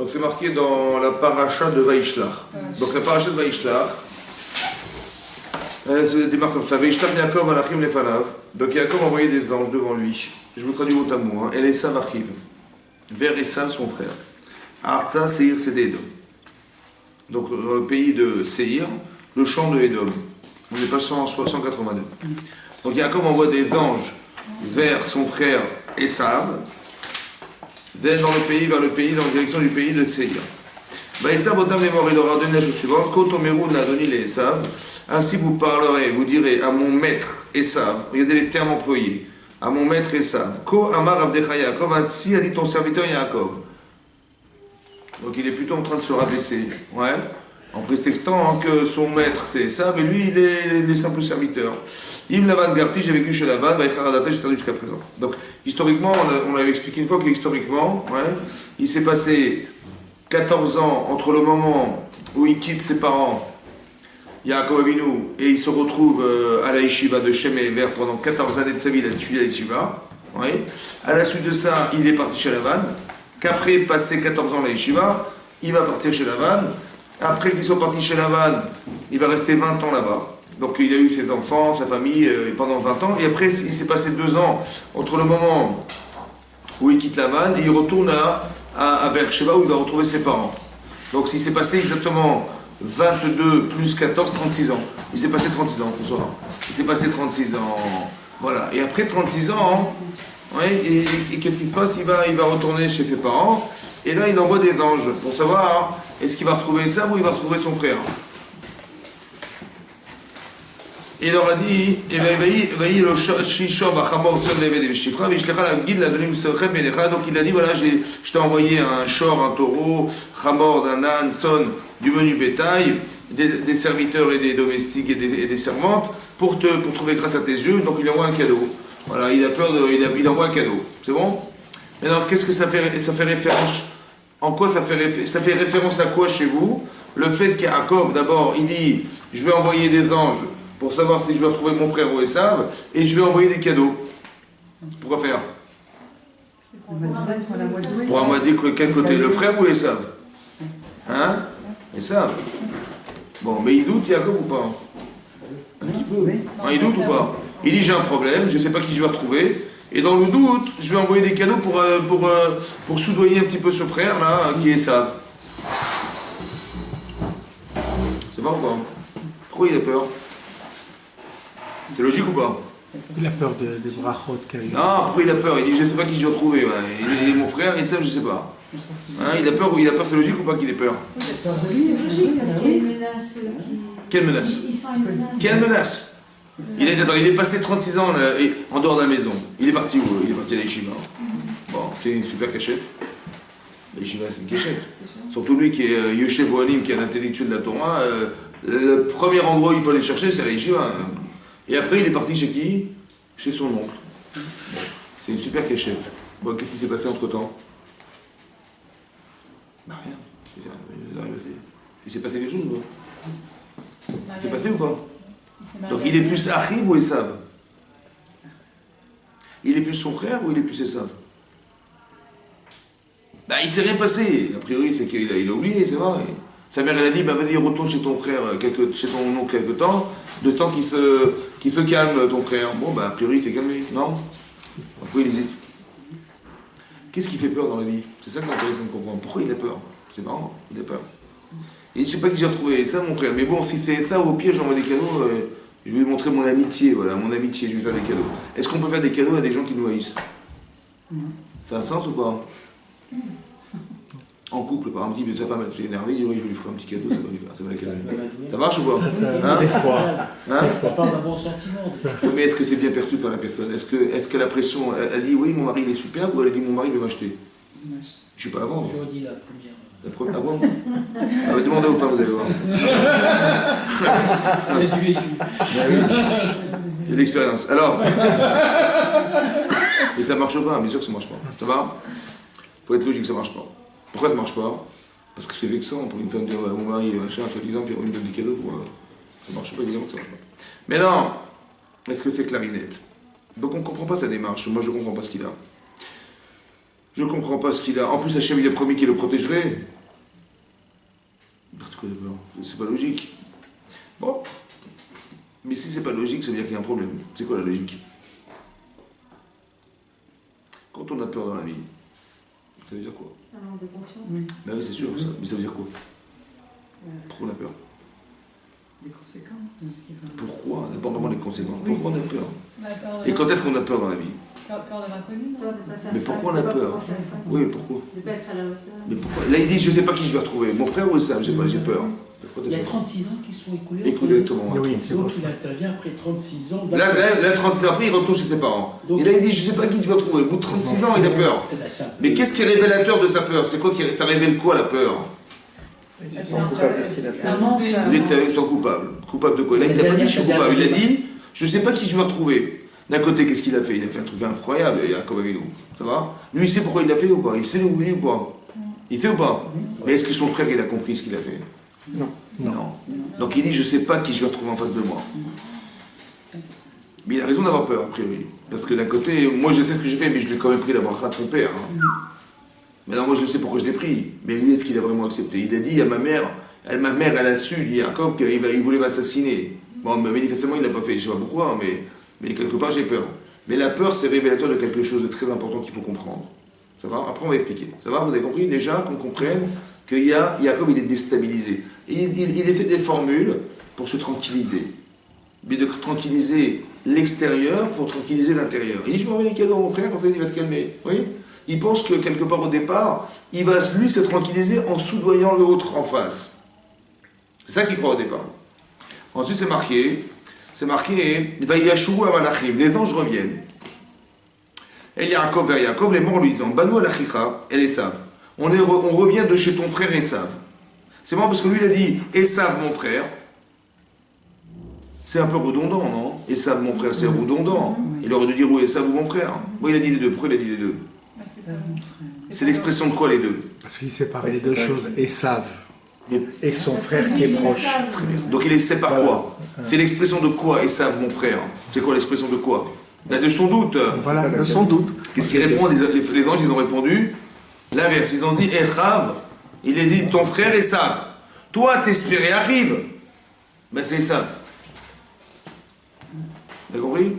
Donc c'est marqué dans la paracha de Vaishlach. Donc la paracha de Vaishlach, elle démarre comme ça. Vaishlach Yaakov Malachim Lefanav. Donc Yaakov a envoyé des anges devant lui. Je vous traduis mot à mot. Et Esav arrive. Vers Esav, son frère. Arza Seir Seded. Donc dans le pays de Seir, le champ de Édom. On est passé en 182. Donc Yaakov envoie des anges vers son frère Esav, vers le pays, dans la direction du pays de Seir. Esav Otam est mort, il aura donné la chose suivante. Kotomeru n'a donné les Esav. Ainsi vous parlerez, vous direz à mon maître Esav, regardez les termes employés, à mon maître Esav. Ko Amar Avdecha Yaakov, ainsi a dit ton serviteur Yaakov. Donc il est plutôt en train de se rabaisser. Ouais. En prétextant que son maître c'est Esav et lui il est le simple serviteur. Im Lavan Garti, j'ai vécu chez Lavan, j'ai attendu jusqu'à présent. Donc historiquement, on avait expliqué une fois que historiquement, ouais, il s'est passé 14 ans entre le moment où il quitte ses parents, Yaakov Avinu, et il se retrouve à la yeshiva de Shem et Ever pendant 14 années de sa vie, il a étudié à la yeshiva. Ouais. À la suite de ça, il est parti chez Lavan, qu'après passer 14 ans à la yeshiva, il va partir chez Lavan. Après qu'ils soient partis chez Lavan, il va rester 20 ans là-bas. Donc il a eu ses enfants, sa famille pendant 20 ans. Et après, il s'est passé 2 ans entre le moment où il quitte Lavan et il retourne à Beersheba où il va retrouver ses parents. Donc il s'est passé exactement 22 plus 14, 36 ans. Il s'est passé 36 ans, pour ça. Il s'est passé 36 ans. Voilà. Et après 36 ans, ouais, et qu'est-ce qui se passe? Il va retourner chez ses parents. Et là, il envoie des anges pour savoir est-ce qu'il va retrouver ça ou il va retrouver son frère. Et il leur a dit donc il a dit voilà, je t'ai envoyé un shor, un taureau, chamor, un âne, son, du menu bétail, des serviteurs et des domestiques et des servantes pour trouver grâce à tes yeux. Donc il envoie un cadeau. Voilà, il a peur il envoie un cadeau. C'est bon? Maintenant, qu'est-ce que ça fait référence? En quoi ça fait référence à quoi chez vous? Le fait qu'Yaakov, d'abord, il dit je vais envoyer des anges pour savoir si je vais retrouver mon frère ou Esav, et je vais envoyer des cadeaux. Pourquoi faire? Pour amadouer quel côté? Le frère ou Esav? Hein? Esav. Bon, mais il doute Yaakov ou pas? Un petit peu. Hein, il doute ou pas? Il dit j'ai un problème, je ne sais pas qui je vais retrouver. Et dans le doute, je vais envoyer des cadeaux pour soudoyer un petit peu ce frère là, qui est Esav. C'est pas ou pas? Pourquoi il a peur? C'est logique ou pas? Il a peur des brachot. Non, pourquoi il a peur? Il dit je ne sais pas qui je vais retrouver. Ouais. Il est mon frère, Esav, je ne sais pas. Hein, il a peur ou il a peur? C'est logique ou pas qu'il ait peur? C'est logique parce qu'il y a une menace qui... Quelle menace? Il sent une menace. Quelle menace? Il est passé 36 ans là, en dehors de la maison. Il est parti où? Il est parti à la yeshiva. Bon, c'est une super cachette. La yeshiva, c'est une cachette. Surtout lui qui est Yoshev Ohanim, qui est un intellectuel de la Torah. Le premier endroit où il faut aller chercher, c'est la yeshiva. Et après, il est parti chez qui? Chez son oncle. Bon, c'est une super cachette. Bon, qu'est-ce qui s'est passé entre-temps? Bah, rien. Il s'est passé quelque chose ou pas? Il s'est passé ou pas? Donc il est plus Achim ou Esav? Il est plus son frère ou il est plus Esav? Bah, il ne s'est rien passé. A priori, c'est qu'il a oublié, c'est vrai. Sa mère, elle a dit, bah, vas-y, retourne chez ton frère, chez ton oncle quelque temps, de temps qu'il se calme, ton frère. Bon, bah, a priori, il s'est calmé, non? Pourquoi il hésite? Qu'est-ce qui fait peur dans la vie? C'est ça qui est intéressant de comprendre. Pourquoi il a peur? C'est marrant, il a peur. Et je ne sais pas qui j'ai retrouvé, ça, mon frère. Mais bon, si c'est ça, au pire, j'envoie des cadeaux, je vais lui montrer mon amitié, voilà, mon amitié, je vais faire des cadeaux. Est-ce qu'on peut faire des cadeaux à des gens qui nous haïssent? Ça a un sens ou pas? En couple, par exemple, sa femme s'est énervée, il dit oui, je vais lui faire un petit cadeau, ça va la calmer. Ça marche ou pas? Hein? Des fois. Hein? Ça parle d'un bon sentiment. Mais est-ce que c'est bien perçu par la personne? Est-ce que la pression, elle dit oui, mon mari il est superbe, ou elle dit mon mari veut m'acheter? Je ne suis pas à vendre. Je dis la première. La première, ah bon? Ah bah, demandez aux femmes, vous allez voir. Il y a du vécu. Il y a de l'expérience. Alors, mais ça marche pas, bien sûr que ça marche pas. Ça va? Il faut être logique que ça marche pas. Pourquoi ça marche pas? Parce que c'est vexant pour une femme de dire mon mari, machin, soi-disant, puis on me donne des cadeaux. Ça marche pas, évidemment que ça marche pas. Mais non! Est-ce que c'est clarinette? Donc on ne comprend pas sa démarche. Moi, je ne comprends pas ce qu'il a. Je comprends pas ce qu'il a. En plus, Hachem, il a promis qu'il le protégerait. C'est pas logique. Bon. Mais si c'est pas logique, ça veut dire qu'il y a un problème. C'est quoi la logique? Quand on a peur dans la vie, ça veut dire quoi? Ça manque de confiance. Ben oui, c'est sûr, ça. Mais ça veut dire quoi? Pourquoi on a peur? Des conséquences de ce qui va. Pourquoi? D'abord, vraiment les conséquences. Pourquoi on a peur? Peur Et quand est-ce qu'on a peur dans la vie? de l'inconnu, Peur de pas faire Mais face, pourquoi on de a pas peur? pouvoir faire face, Oui, pourquoi? de ne pas être à la hauteur. Mais pourquoi? Là, il dit, je sais pas qui je vais retrouver. Mon frère ou Sam? J'ai peur. Pourquoi Il y a t'as peur? 36 ans qui sont écoulés. Exactement. Oui, c'est Donc pour il ça. intervient après 36 ans. Là, 36 ans après, il retourne chez ses parents. Donc- Et là, il dit, je sais pas qui tu vas trouver. Au bout de 36 ans, il a peur. Eh ben, ça- Mais qu'est-ce qui est révélateur de sa peur? C'est quoi qui ça révèle quoi, la peur? Ils sont coupables de ce qu'il a fait. Un manque, Il est qu'ils sont coupables. Coupable de quoi? Là, il t'a pas dit, je suis coupable. Il a dit, je sais pas qui je vais retrouver. D'un côté, qu'est-ce qu'il a fait? Il a fait un truc incroyable, il y a comme avec nous. Ça va? Lui, il sait pourquoi il l'a fait ou pas? Il sait où il est ou pas? Il fait ou pas? Mais est-ce que son frère, il a compris ce qu'il a fait? Non. Non. Donc il dit, je sais pas qui je vais retrouver en face de moi. Mais il a raison d'avoir peur, a priori. Parce que d'un côté, moi je sais ce que j'ai fait, mais je l'ai quand même pris d'avoir rat ton père. Maintenant, moi je sais pourquoi je l'ai pris. Mais lui, est-ce qu'il a vraiment accepté? Il a dit à ma mère, elle a su, dit Yaakov, qu'il voulait m'assassiner. Bon, mais manifestement, il l'a pas fait. Je sais pas pourquoi, mais quelque part, j'ai peur. Mais la peur, c'est révélateur de quelque chose de très important qu'il faut comprendre. Ça va? Après, on va expliquer. Ça va? Vous avez compris déjà qu'on comprenne que Yaakov, il est déstabilisé. Et il a fait des formules pour se tranquilliser. Mais de tranquilliser l'extérieur pour tranquilliser l'intérieur. Il dit, je vais envoyer des cadeaux à mon frère, comme ça il va se calmer. Vous voyez? Il pense que quelque part au départ, il va lui se tranquilliser en soudoyant l'autre en face. C'est ça qu'il croit au départ. Ensuite, c'est marqué, Vayashu Amalachim, les anges reviennent. Et Yaakov vers Yaakov, les morts lui disant, Banu Alachicha, et Esav. On revient de chez ton frère Esav. C'est marrant parce que lui, il a dit, Esav, mon frère. C'est un peu redondant, non? Esav, mon frère, c'est redondant. Il aurait dû dire, oui, Esav ou mon frère. Moi, il a dit les deux. Pourquoi il a dit les deux? C'est l'expression de quoi, les deux? Parce qu'il sépare les deux choses, Esav et son frère qui est proche. Très bien. Donc il les sépare quoi? C'est l'expression de quoi, Esav, mon frère? C'est quoi l'expression de quoi? Il a de son doute. Voilà, sans doute. Qu'est-ce qu'ils répondent? Les anges, ils ont répondu l'inverse. Ils ont dit, Echav, il a dit, ton frère Esav. Toi, t'espérais, arrive. Ben c'est Esav. Vous avez compris?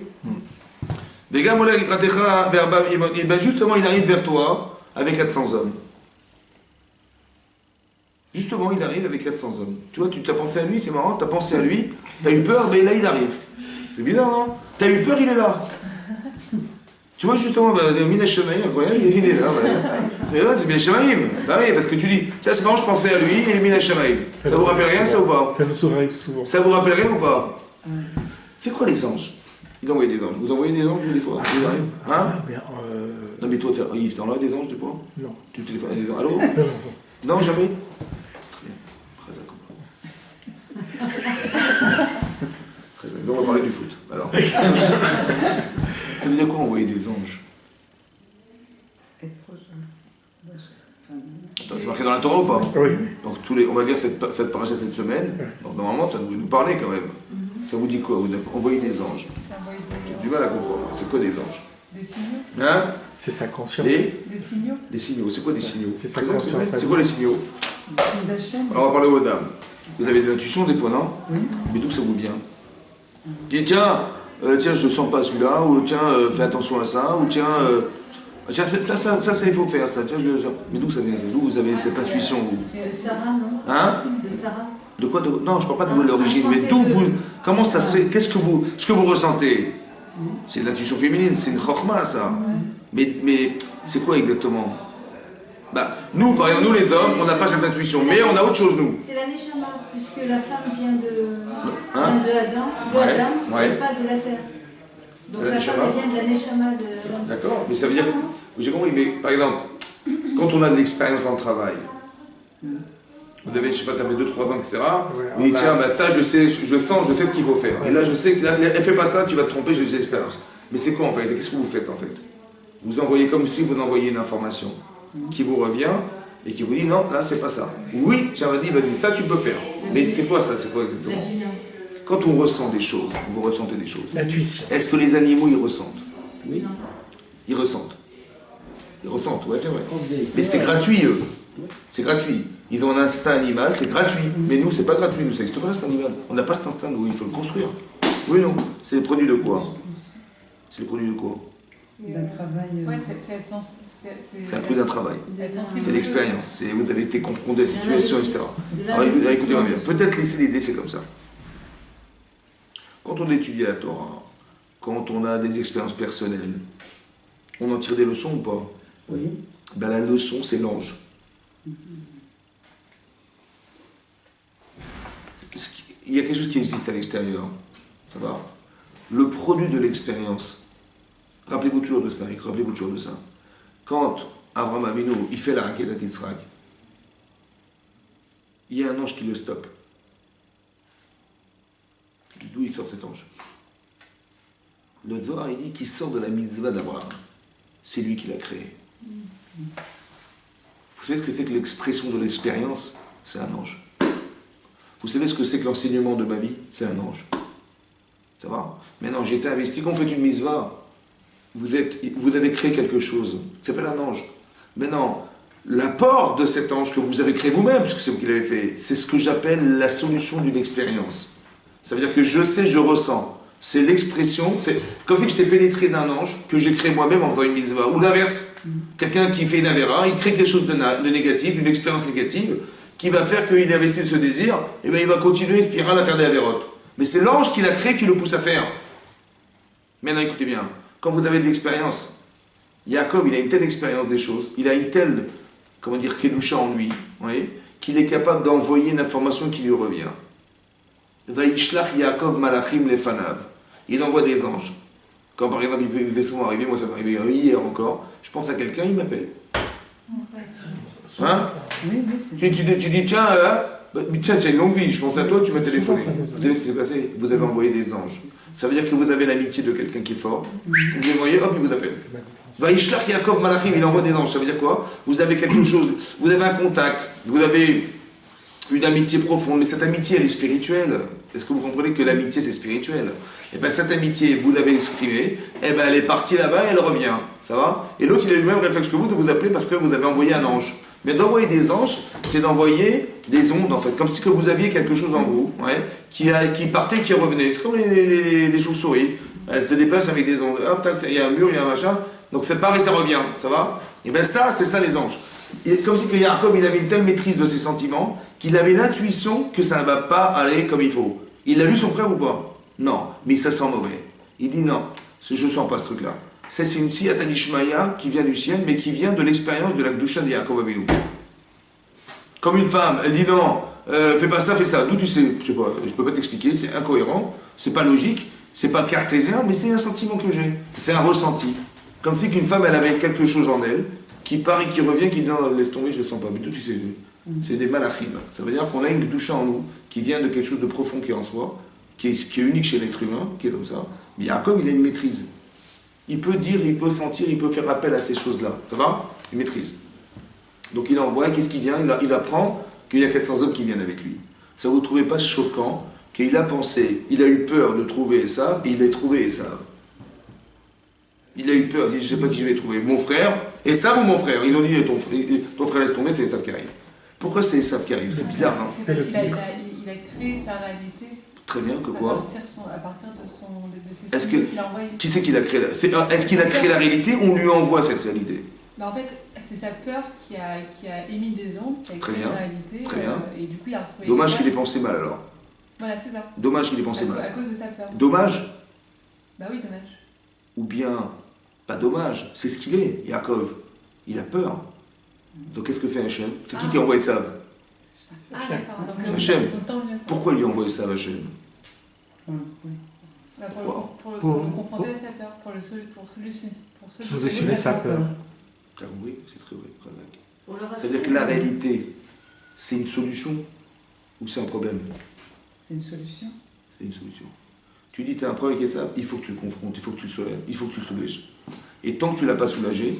Ben justement, il arrive vers toi avec 400 hommes. Justement, il arrive avec 400 hommes. Tu vois, tu t'as pensé à lui, c'est marrant, tu as pensé à lui, tu as eu peur, mais là il arrive. C'est bizarre, non? Tu as eu peur, il est là. Tu vois, justement, Mina Shamaïm, incroyable, il est là. Mais là, c'est Mina Shamaïm. Bah oui, parce que tu dis, tiens, c'est marrant, je pensais à lui, il est Mina Shamaïm. Ça vous rappelle rien, ça ou pas? Ça nous arrive souvent. Ça vous rappelle rien ou pas? C'est quoi les anges? Il a envoyé des anges. Vous envoyez des anges, des fois? Ils arrivent? Hein? Ah, bien, Non, mais toi, Yves, t'en as des anges, des fois? non. Tu téléphones à des anges? Allô? Non, jamais? Très bien. Très bien. Donc, on va parler du foot. Alors. Ça veut dire quoi envoyer des anges? Être proche. Attends, c'est marqué dans la Torah ou pas? Oui. Donc, on va lire cette paracha cette semaine. Donc, normalement, ça devrait nous parler quand même. Ça vous dit quoi? Vous envoyez des anges. J'ai du mal à comprendre. C'est quoi des anges? Des signaux. Hein? C'est sa conscience. Des signaux. Des signaux. C'est quoi des signaux? C'est sa Très bien, c'est conscience. vrai. C'est quoi les signaux? Des signes d'Hachem. Alors, on va parler aux dames. Vous avez des intuitions des fois, non? Mais d'où ça vous vient? Et tiens, je sens pas celui-là, ou tiens, fais attention à ça, ou tiens, ça, il faut faire, ça. Tiens, mais d'où ça vient? D'où vous avez cette intuition, vous? De Sarah, non? Hein? De Sarah. De quoi? Non, je parle pas de l'origine, mais d'où vous... Comment ça se fait? Ce que vous ressentez? C'est de l'intuition féminine, c'est une chokhma, ça. Mais c'est quoi exactement? Bah, nous, par exemple, nous les hommes, on n'a pas cette intuition, mais on a autre chose, nous. C'est la Neshama, puisque la femme vient de Hein? Adam, Ouais. et pas de la terre. Donc C'est la la femme Neshama. vient de la Neshama de l'homme. D'accord, mais ça veut dire... J'ai compris, mais par exemple, quand on a de l'expérience dans le travail, vous avez, je sais pas, ça fait 2-3 ans, etc. Vous dites, tiens, bah, ça, je sais ce qu'il faut faire. Et là, je sais que là, elle fait pas ça, tu vas te tromper, j'ai l'expérience. Mais c'est quoi en fait? Qu'est-ce que vous faites en fait? Vous envoyez comme si vous envoyez une information qui vous revient et qui vous dit, non, là, c'est pas ça. Oui, tiens, vas-y, ça, tu peux faire. Mais c'est quoi ça? C'est quoi exactement? Quand on ressent des choses, vous ressentez des choses. L'intuition. Est-ce que les animaux, ils ressentent? Oui. Ils ressentent. Ils ressentent, ouais, c'est vrai. Quand vous avez Mais peur, c'est gratuit, eux. Ouais. C'est gratuit. Ils ont un instinct animal, c'est gratuit. Mais nous, c'est pas gratuit. Nous, ça n'existe pas, cet animal. On n'a pas cet instinct, nous, il faut le construire. Oui, non. C'est le produit de quoi? C'est le produit de quoi? D'un travail. Ouais, c'est être C'est un peu d'un travail. sensible. C'est l'expérience. C'est vous avez été confronté à des situations, etc. C'est Alors écoutez-moi bien. l'investissement. Peut-être laisser l'idée, c'est comme ça. Quand on étudie la Torah, quand on a des expériences personnelles, on en tire des leçons ou pas? Oui. Ben, la leçon, c'est l'ange. Il y a quelque chose qui existe à l'extérieur. Ça va? Le produit de l'expérience. Rappelez-vous toujours de ça, Rick, rappelez-vous toujours de ça. Quand Abraham Avinu, il fait la Hakedat Yitzhak, il y a un ange qui le stoppe. D'où il sort cet ange? Le Zohar, il dit qu'il sort de la mitzvah d'Abraham. C'est lui qui l'a créé. Vous savez ce que c'est que l'expression de l'expérience? C'est un ange. Vous savez ce que c'est que l'enseignement de ma vie? C'est un ange. Ça va? Maintenant, j'ai été investi, quand vous faites une mitzvah, vous avez créé quelque chose. Ça s'appelle un ange. Maintenant, l'apport de cet ange que vous avez créé vous-même, puisque c'est vous qui l'avez fait, c'est ce que j'appelle la solution d'une expérience. Ça veut dire que je sais, je ressens. C'est l'expression, c'est comme si j'étais pénétré d'un ange que j'ai créé moi-même en faisant une mitzvah. Ou l'inverse, quelqu'un qui fait une avéra, il crée quelque chose de négatif, une expérience négative, qui va faire qu'il investit de ce désir, et bien il va continuer spiral à faire des avérotes. Mais c'est l'ange qui l'a créé qui le pousse à faire. Maintenant écoutez bien, quand vous avez de l'expérience, Jacob il a une telle expérience des choses, il a une telle, comment dire, kedusha en lui, qu'il est capable d'envoyer une information qui lui revient. Vaishlach Yaakov malachim lefanav. Il envoie des anges. Quand par exemple, il vous est souvent arrivé, moi ça m'est arrivé hier encore, je pense à quelqu'un, il m'appelle. Hein? Oui, oui, c'est. Tu dis, tiens, tiens, tu as une longue vie, je pense à toi, tu m'as téléphoné. Vous savez ce qui s'est passé? Vous avez envoyé des anges. Ça veut dire que vous avez l'amitié de quelqu'un qui est fort. Vous les voyez, hop, il vous appelle. Vaishlach Yaakov malachim, il envoie des anges. Ça veut dire quoi? Vous avez quelque chose, vous avez un contact, vous avez une amitié profonde, mais cette amitié, elle est spirituelle. Est-ce que vous comprenez que l'amitié, c'est spirituel? Et bien cette amitié, vous l'avez exprimée, et ben elle est partie là-bas et elle revient. Ça va? Et l'autre, il a le même réflexe que vous de vous appeler parce que vous avez envoyé un ange. Mais d'envoyer des anges, c'est d'envoyer des ondes, en fait, comme si que vous aviez quelque chose en vous, qui partait, qui revenait. C'est comme les chauves-souris. Elles se déplacent avec des ondes. Hop, tac, il y a un mur, il y a un machin. Donc c'est pareil, ça revient. Ça va? Et bien ça, c'est ça les anges. Et comme si que Jacob, il avait une telle maîtrise de ses sentiments qu'il avait l'intuition que ça ne va pas aller comme il faut. Il a vu son frère ou pas? Non, mais ça sent mauvais. Il dit non, je ne sens pas ce truc-là. C'est une siyata d'Ishmaïa qui vient du ciel, mais qui vient de l'expérience de la Gdusha de Yaakov Avinu. Comme une femme, elle dit non, fais pas ça, fais ça. D'où tu sais? Je sais pas, je peux pas t'expliquer, c'est incohérent, c'est pas logique, c'est pas cartésien, mais c'est un sentiment que j'ai. C'est un ressenti. Comme si qu'une femme, elle avait quelque chose en elle, qui part et qui revient, qui dit non, laisse tomber, je ne sens pas. Mais tout, c'est des malachim. Ça veut dire qu'on a une Gdusha en nous, qui vient de quelque chose de profond qui est en soi, qui est unique chez l'être humain, qui est comme ça. Mais Yaakov, il a une maîtrise. Il peut dire, il peut sentir, il peut faire appel à ces choses-là. Ça va? Il maîtrise. Donc il envoie, qu'est-ce qui vient? Il apprend qu'il y a 400 hommes qui viennent avec lui. Ça vous ne trouvez pas choquant qu'il a pensé, il a eu peur de trouver Esav, et il a trouvé Esav. Il a eu peur, il dit, je ne sais pas qui je vais trouver. Mon frère, Esav ou mon frère? Ils ont dit, ton frère laisse tomber, c'est Esav qui arrive. Pourquoi c'est Esav qui arrive? C'est bizarre, hein? C'est parce qu'il a créé sa réalité. Très bien, que quoi? À partir de ses Est-ce signaux que, qu'il a envoyés. qui c'est qui l'a créé? Est-ce qu'il a créé la réalité ou on lui envoie cette réalité? Mais en fait, c'est sa peur qui a émis des ondes, qui a Très créé bien. la réalité. Très bien. Et du coup, il a retrouvé. Dommage qu'il ait pensé mal alors. Voilà, c'est ça. Dommage qu'il ait pensé À mal. cause de sa peur. Dommage? Bah oui, dommage. Ou bien, pas dommage, c'est ce qu'il est, Yaakov. Il a peur. Donc qu'est-ce que fait Hachem? C'est qui a envoyé Esav? Ah, d'accord. Donc, Hachem. tant mieux. Pourquoi il lui a envoyé Esav, Hachem? Oui. Bah, pour Pour- le confronter à sa peur, pour Solutionner sa peur. T'as compris? C'est très vrai, Radak. On leur a C'est-à-dire fait- que la réalité, c'est une solution ou c'est un problème? C'est une solution. C'est une solution. Tu dis, tu as un problème avec Esav, il faut que tu le confrontes, il faut que tu le soulèves, il faut que tu le soulages. Et tant que tu ne l'as pas soulagé,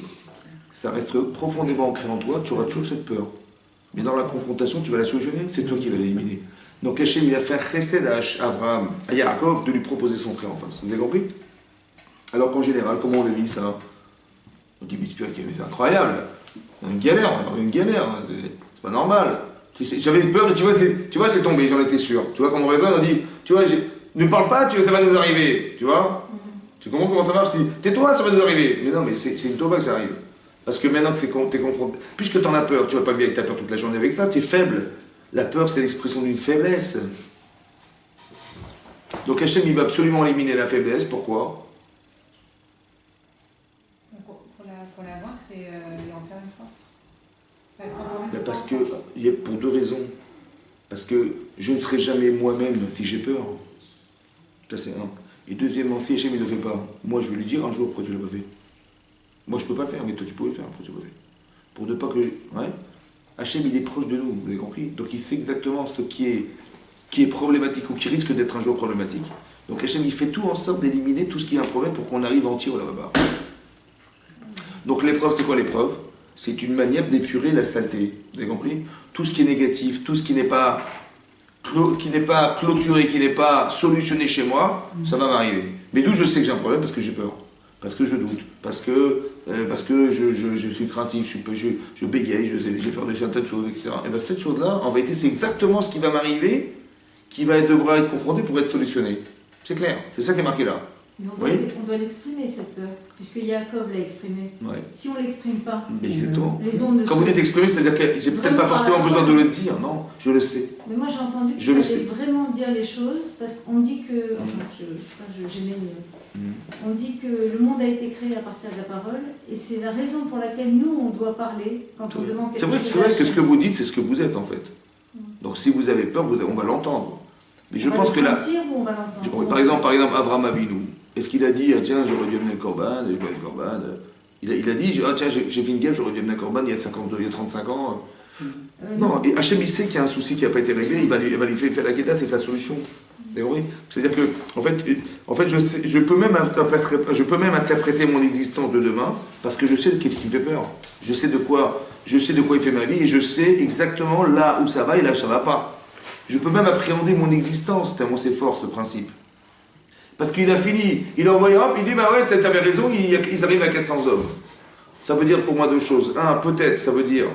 ça reste profondément ancré en toi, tu auras toujours cette peur. Mais dans la confrontation, tu vas la solutionner, c'est toi qui vas l'éliminer. Donc Hachem, il a fait un chesed à Abraham, à Yaakov, de lui proposer son frère en face. Vous avez compris? Alors qu'en général, comment on le vit ça? On dit, mais c'est incroyable. On a une galère, c'est pas normal. J'avais peur, mais tu vois, c'est tombé, j'en étais sûr. Tu vois, quand on raisonne, on dit, tu vois, ne parle pas, ça va nous arriver. Tu vois? Tu comprends comment ça marche? Je dis, tais-toi, ça va nous arriver. Mais non, mais c'est une tauba que ça arrive. Parce que maintenant que t'es confronté, puisque t'en as peur, tu vas pas vivre avec ta peur toute la journée avec ça, tu es faible. La peur, c'est l'expression d'une faiblesse. Donc Hachem, il va absolument éliminer la faiblesse. Pourquoi? Pour la vaincre et en faire une force. La transformer Ben tout parce ça que, en force. pour deux raisons. Parce que je ne serai jamais moi-même si j'ai peur. Ça c'est un. Et deuxièmement, si Hachem ne le fait pas, moi je vais lui dire un jour pourquoi tu ne l'as pas fait. Moi je ne peux pas le faire, mais toi tu peux le faire, pourquoi tu ne l'as pas fait. Pour ne pas que... Ouais. Hachem il est proche de nous, vous avez compris? Donc il sait exactement ce qui est problématique ou qui risque d'être un jour problématique. Donc Hachem il fait tout en sorte d'éliminer tout ce qui est un problème pour qu'on arrive entier au là-bas. Donc l'épreuve, c'est quoi l'épreuve? C'est une manière d'épurer la saleté. Vous avez compris? Tout ce qui est négatif, tout ce qui n'est pas clôturé, qui n'est pas solutionné chez moi, ça va m'arriver. Mais d'où je sais que j'ai un problème? Parce que j'ai peur. Parce que je doute. Parce que je suis craintif, je bégaye, j'ai peur de certaines choses, etc. Et bien cette chose-là, en vérité, c'est exactement ce qui va m'arriver, qui devra être confronté pour être solutionné. C'est clair. C'est ça qui est marqué là. Mais Oui. on doit l'exprimer, cette peur, puisque Yaakov l'a exprimée. Ouais. Si on ne l'exprime pas, Mais exactement. les ondes ne Quand vous dites exprimer, c'est-à-dire que j'ai peut-être pas forcément besoin de le dire, non, je le sais. Mais moi j'ai entendu Je qu'il le fallait sais. vraiment dire les choses, parce qu'on dit que... Enfin, on dit que le monde a été créé à partir de la parole, et c'est la raison pour laquelle nous, on doit parler quand on demande C'est quelque vrai, chose. c'est vrai à que ce Hachem. que vous dites, c'est ce que vous êtes en fait. Donc si vous avez peur, on va l'entendre. Mais je On va pense le que là... sentir ou on va l'entendre? Par exemple, Avraham Avinu, est-ce qu'il a dit, ah, tiens, j'aurais dû amener le Corban, il a dit, ah, tiens, j'ai fait une guêpe, j'aurais dû amener le Corban il y a 35 ans. Non, et Hachem, il sait qu'il y a un souci qui n'a pas été réglé, il va lui faire la Kedah, c'est sa solution. Vous avez compris? C'est-à-dire que, en fait je peux même interpréter mon existence de demain, parce que je sais qu'est-ce qui me fait peur. Je sais de quoi il fait ma vie, et je sais exactement là où ça va et là où ça ne va pas. Je peux même appréhender mon existence, tellement c'est fort ce principe. Parce qu'il a fini, il a envoyé hop, il dit, bah ouais, t'avais raison, ils arrivent à 400 hommes. Ça veut dire pour moi deux choses. Un, peut-être, ça veut dire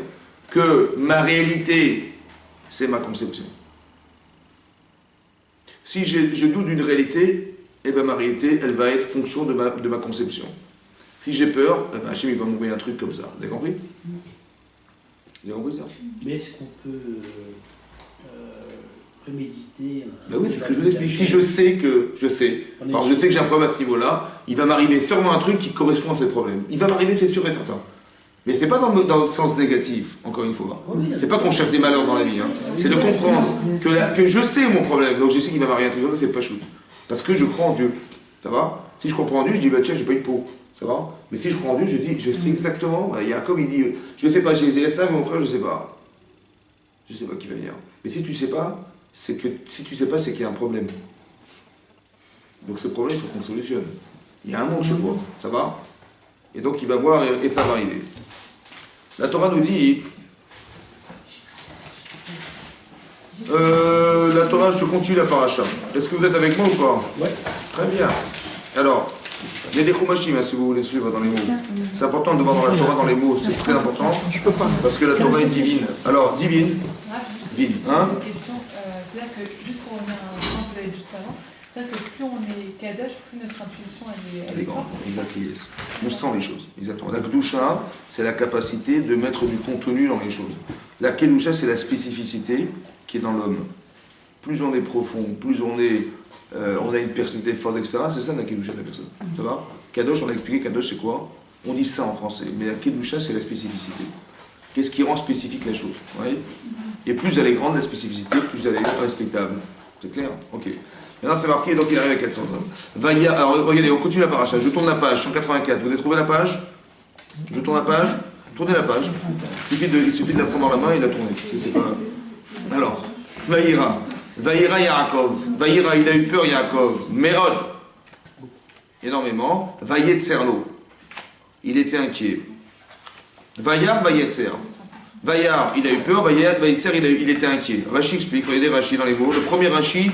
que ma réalité, c'est ma conception. Si je doute d'une réalité, eh ben ma réalité, elle va être fonction de ma conception. Si j'ai peur, eh ben Hachem, il va m'envoyer un truc comme ça. Vous avez compris? Vous avez compris ça? Mais est-ce qu'on peut préméditer Ben oui, c'est ce que je vous explique. Si je sais que j'ai un problème à ce niveau-là, il va m'arriver sûrement un truc qui correspond à ce problème. Il va m'arriver, c'est sûr et certain. Mais c'est pas dans le sens négatif, encore une fois. C'est pas qu'on cherche des malheurs dans la vie. Hein. C'est de comprendre que je sais mon problème. Donc je sais qu'il va m'arriver un truc comme ça, c'est pas shoot. Parce que je crois en Dieu. Ça va? Si je comprends en Dieu, je dis, bah tiens, j'ai pas eu de peau. Ça va? Mais si je crois en Dieu, je dis, je sais exactement. Yaakov, il dit, je sais pas, j'ai des femmes, mon frère, je sais pas. Je sais pas qui va venir. Mais si tu sais pas, c'est qu'il y a un problème. Donc ce problème, il faut qu'on le solutionne. Il y a un manque chez toi, ça va? Et donc il va voir et ça va arriver. La Torah nous dit... la Torah, je continue la paracha. Est-ce que vous êtes avec moi ou pas? Ouais. Très bien. Alors, il y a des chumashim, hein, si vous voulez suivre dans les mots. C'est important de voir dans la Torah dans les mots, c'est très important. Parce que la Torah est divine. Alors, divine. Divine. Hein? Une question, c'est-à-dire que, juste pour revenir à un point que vous avez dit juste avant, c'est-à-dire que plus on est Kadosh, plus notre intuition elle est grande, forte. exactement, yes. On sent les choses, exactement. La Kedusha, c'est la capacité de mettre du contenu dans les choses. La Kedusha, c'est la spécificité qui est dans l'homme. Plus on est profond, plus on a une personnalité forte, etc. C'est ça la Kedusha de la personne. Ça va? Kadosh, on a expliqué, Kadosh c'est quoi? On dit ça en français, mais la Kedusha, c'est la spécificité. Qu'est-ce qui rend spécifique la chose? Ouais. Et plus elle est grande, la spécificité, plus elle est respectable. C'est clair? Ok. Maintenant c'est marqué, donc il arrive à 400 hommes. Alors regardez, on continue la paracha. Je tourne la page, 184. Vous avez trouvé la page? Je tourne la page? Tournez la page. Il suffit de la prendre dans la main et la tourner. Pas... Alors, Vaïra. Vaïra Yaakov. Vaïra, il a eu peur Yaakov. Méhod. Énormément. Vaïetzerlo. Il était inquiet. Vaïar, Vaïetzer. Vaïar, il a eu peur. Vaïetzer, il était inquiet. Rashi explique, regardez Rashi dans les mots. Le premier Rashi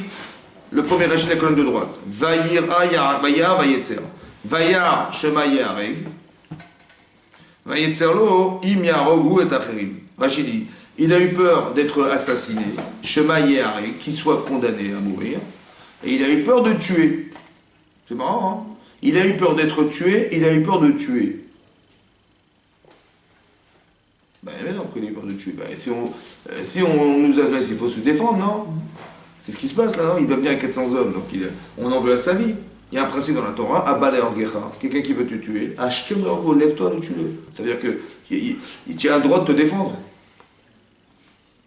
de la colonne de droite. Vaïra, Vaïar, Vaïetzer. Vaïar, Shema Yareg. Vayetzerlo, im yarogu et acherim. Rachid dit, il a eu peur d'être assassiné, Shema Yehare, qu'il soit condamné à mourir, et il a eu peur de tuer. C'est marrant, hein? Il a eu peur d'être tué, il a eu peur de tuer. Ben mais non, pourquoi il a eu peur de tuer? Ben, si on nous agresse, il faut se défendre, non? C'est ce qui se passe là, non? Il va venir avec 400 hommes, donc on en veut à sa vie. Il y a un principe dans la Torah, Abale Orgecha, quelqu'un qui veut te tuer, Ashkem Orgo, lève-toi, le tue-le. Ça veut dire que tu as le droit de te défendre.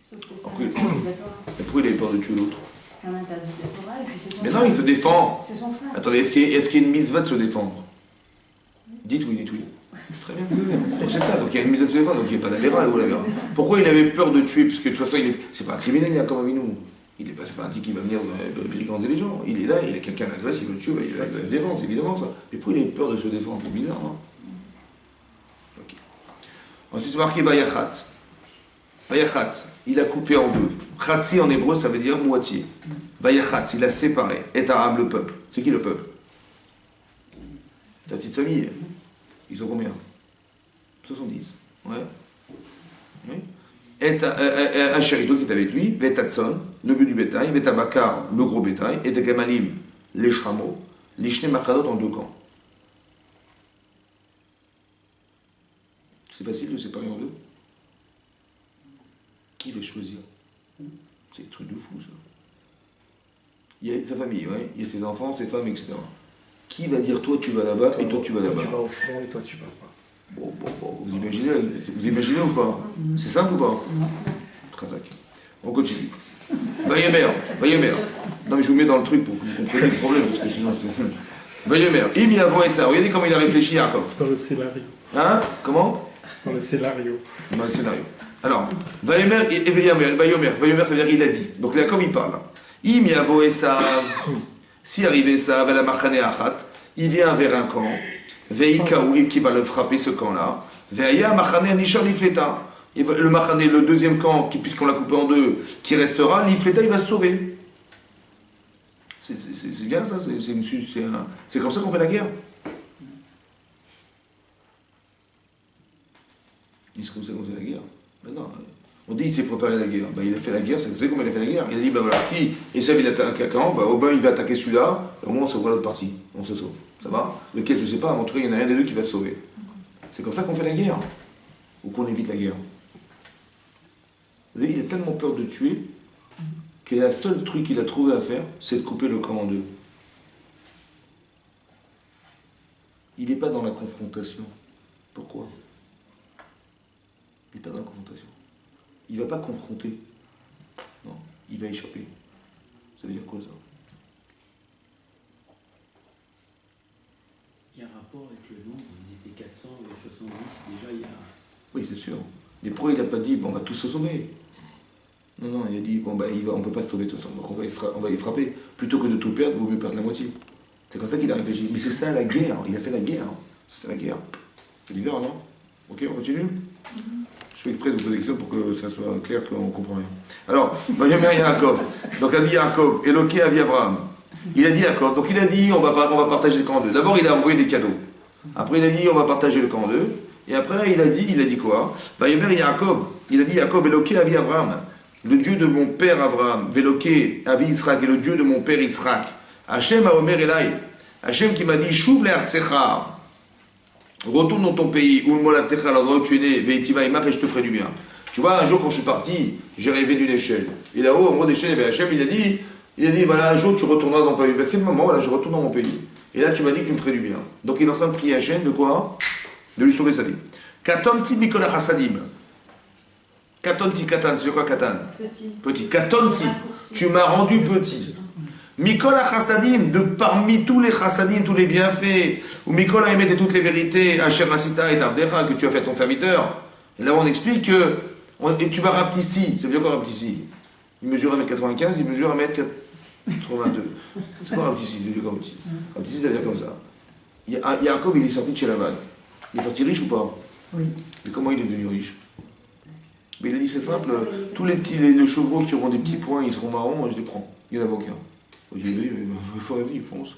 Sauf que c'est Après, un interdit de la Torah. Et pourquoi il a eu peur de tuer l'autre? C'est un interdit de la Torah et puis c'est son Mais frère. non, il se défend. C'est son frère. Attendez, est-ce qu'il y a une mitzvah de se défendre? Dites oui, dites oui. Très bien. Donc c'est ça, donc il y a une mise à se défendre, donc il n'y a pas d'avéra, ou l'avéra. Pourquoi il avait peur de tuer? Puisque de toute façon, c'est pas un criminel, il a comme Avinu. C'est pas un type qui va venir brigander les gens. Il est là, il a quelqu'un à l'adresse, il veut le tuer, il va se défendre, c'est évidemment ça. Mais pourquoi il avait peur de se défendre? C'est bizarre, non? Ok. Ensuite, c'est marqué Bayachatz. Bayachatz, il a coupé en deux. Chatzi en hébreu, ça veut dire moitié. Bayachatz, il a séparé. Et Aram, le peuple. C'est qui le peuple? Sa petite famille. Ils sont combien? 70. Ouais. Oui. Et Asherito qui est avec lui, Vetatson, le but du bétail, Vetabakar, le gros bétail, et Gamalim, les chameaux, les Shne Machadot en deux camps. C'est facile de séparer en deux? Qui va choisir? C'est des trucs de fou ça. Il y a sa famille, ouais. Il y a ses enfants, ses femmes, etc. Qui va dire toi tu vas là-bas et toi tu vas là-bas? Tu vas au front et toi tu vas pas. Bon, vous imaginez ou pas? C'est simple ou pas? Très bien. On continue. Vayemer. Non mais je vous mets dans le truc pour que vous compreniez le problème, parce que sinon c'est... Vayemer. Im yavo et ça. Regardez comment il a réfléchi, Yaakov. Dans le scénario. Hein? Comment? Dans le scénario. Dans le scénario. Alors, Vayemer et Vayemer, ça veut dire il a dit. Donc là, comme il parle. Im yavo et ça. Si arrivé ça, la machane achat, il vient vers un camp. Veikaoui qui va le frapper ce camp-là. Veaya machane nishar lifleta. Le machane, le deuxième camp, puisqu'on l'a coupé en deux, qui restera, lifleta, il va se sauver. C'est bien ça, c'est comme ça qu'on fait la guerre. C'est comme ça qu'on fait la guerre. Mais non, on dit qu'il s'est préparé à la guerre. Ben, il a fait la guerre, vous savez comment il a fait la guerre? Il a dit, ben voilà, si Esav il attaque un camp, ben, au moins il va attaquer celui-là, et au moins on se voit l'autre partie, on se sauve. Ça va? Lequel, je ne sais pas, mais en tout cas, il y en a un des deux qui va se sauver. C'est comme ça qu'on fait la guerre. Ou qu'on évite la guerre. Vous savez, il a tellement peur de tuer, que le seul truc qu'il a trouvé à faire, c'est de couper le camp en deux. Il n'est pas dans la confrontation. Pourquoi? Il n'est pas dans la confrontation. Il ne va pas confronter. Non, il va échapper. Ça veut dire quoi ça? Il y a un rapport avec le nombre, ils étaient 400 ou 70, déjà il y a... Oui, c'est sûr. Mais pourquoi il n'a pas dit, bon, on va tous se sauver? Non, il a dit, bon, on ne peut pas se sauver de toute façon, donc on va y frapper. Plutôt que de tout perdre, il vaut mieux perdre la moitié. C'est comme ça qu'il a réfléchi. Mais c'est ça la guerre, il a fait la guerre. C'est la guerre. C'est bizarre, non? Ok, on continue? Je fais exprès de vous poser des questions pour que ça soit clair qu'on ne comprend rien. Alors, Vayemer Yaakov. Donc, a dit Yaakov, Eloké a dit Abraham. Il a dit Yaakov. Donc, il a dit, on va partager le camp en deux. D'abord, il a envoyé des cadeaux. Après, il a dit, on va partager le camp en deux. Et après, il a dit quoi? Vayemer Yaakov. Il a dit Yaakov, Eloké a dit Abraham. Le Dieu de mon père Abraham, Veloké, Avi Israël, et le Dieu de mon père Israël. Hachem a Omer Elai. Hachem qui m'a dit, Chouv le Artsecha. Retourne dans ton pays, où Molatecha, l'endroit où tu es né, Veitiva Imach, et je te ferai du bien. Tu vois, un jour quand je suis parti, j'ai rêvé d'une échelle. Et là-haut, en haut d'échelle, il y avait Hachem, il a dit, voilà, un jour tu retourneras dans ton pays. Ben, c'est le moment, voilà, je retourne dans mon pays. Et là, tu m'as dit que tu me ferais du bien. Donc il est en train de prier Hachem, de quoi? De lui sauver sa vie. Katonti Mikola Chassadim. Katonti, Katan, c'est quoi Katan? Petit. Katonti, tu m'as rendu petit. Mikola Chassadim, de parmi tous les Chassadim, tous les bienfaits, ou Mikola émet toutes les vérités, Asher Asita et Avdecha, que tu as fait ton serviteur. Et là, on explique que tu vas Raptissi. Ça veut dire quoi Raptissi? Il mesure 1m95, il mesure 1m82. C'est quoi Raptissi? Ça veut dire quoi Raptissi, ça veut dire comme ça. Yaakov, il est sorti de chez Laban. Il est sorti riche ou pas? Oui. Mais comment il est devenu riche? Mais il a dit c'est simple, tous les chevreaux qui auront des petits points, ils seront marrons, moi je les prends. Il n'y en a aucun. J'ai dit, vas-y, fonce.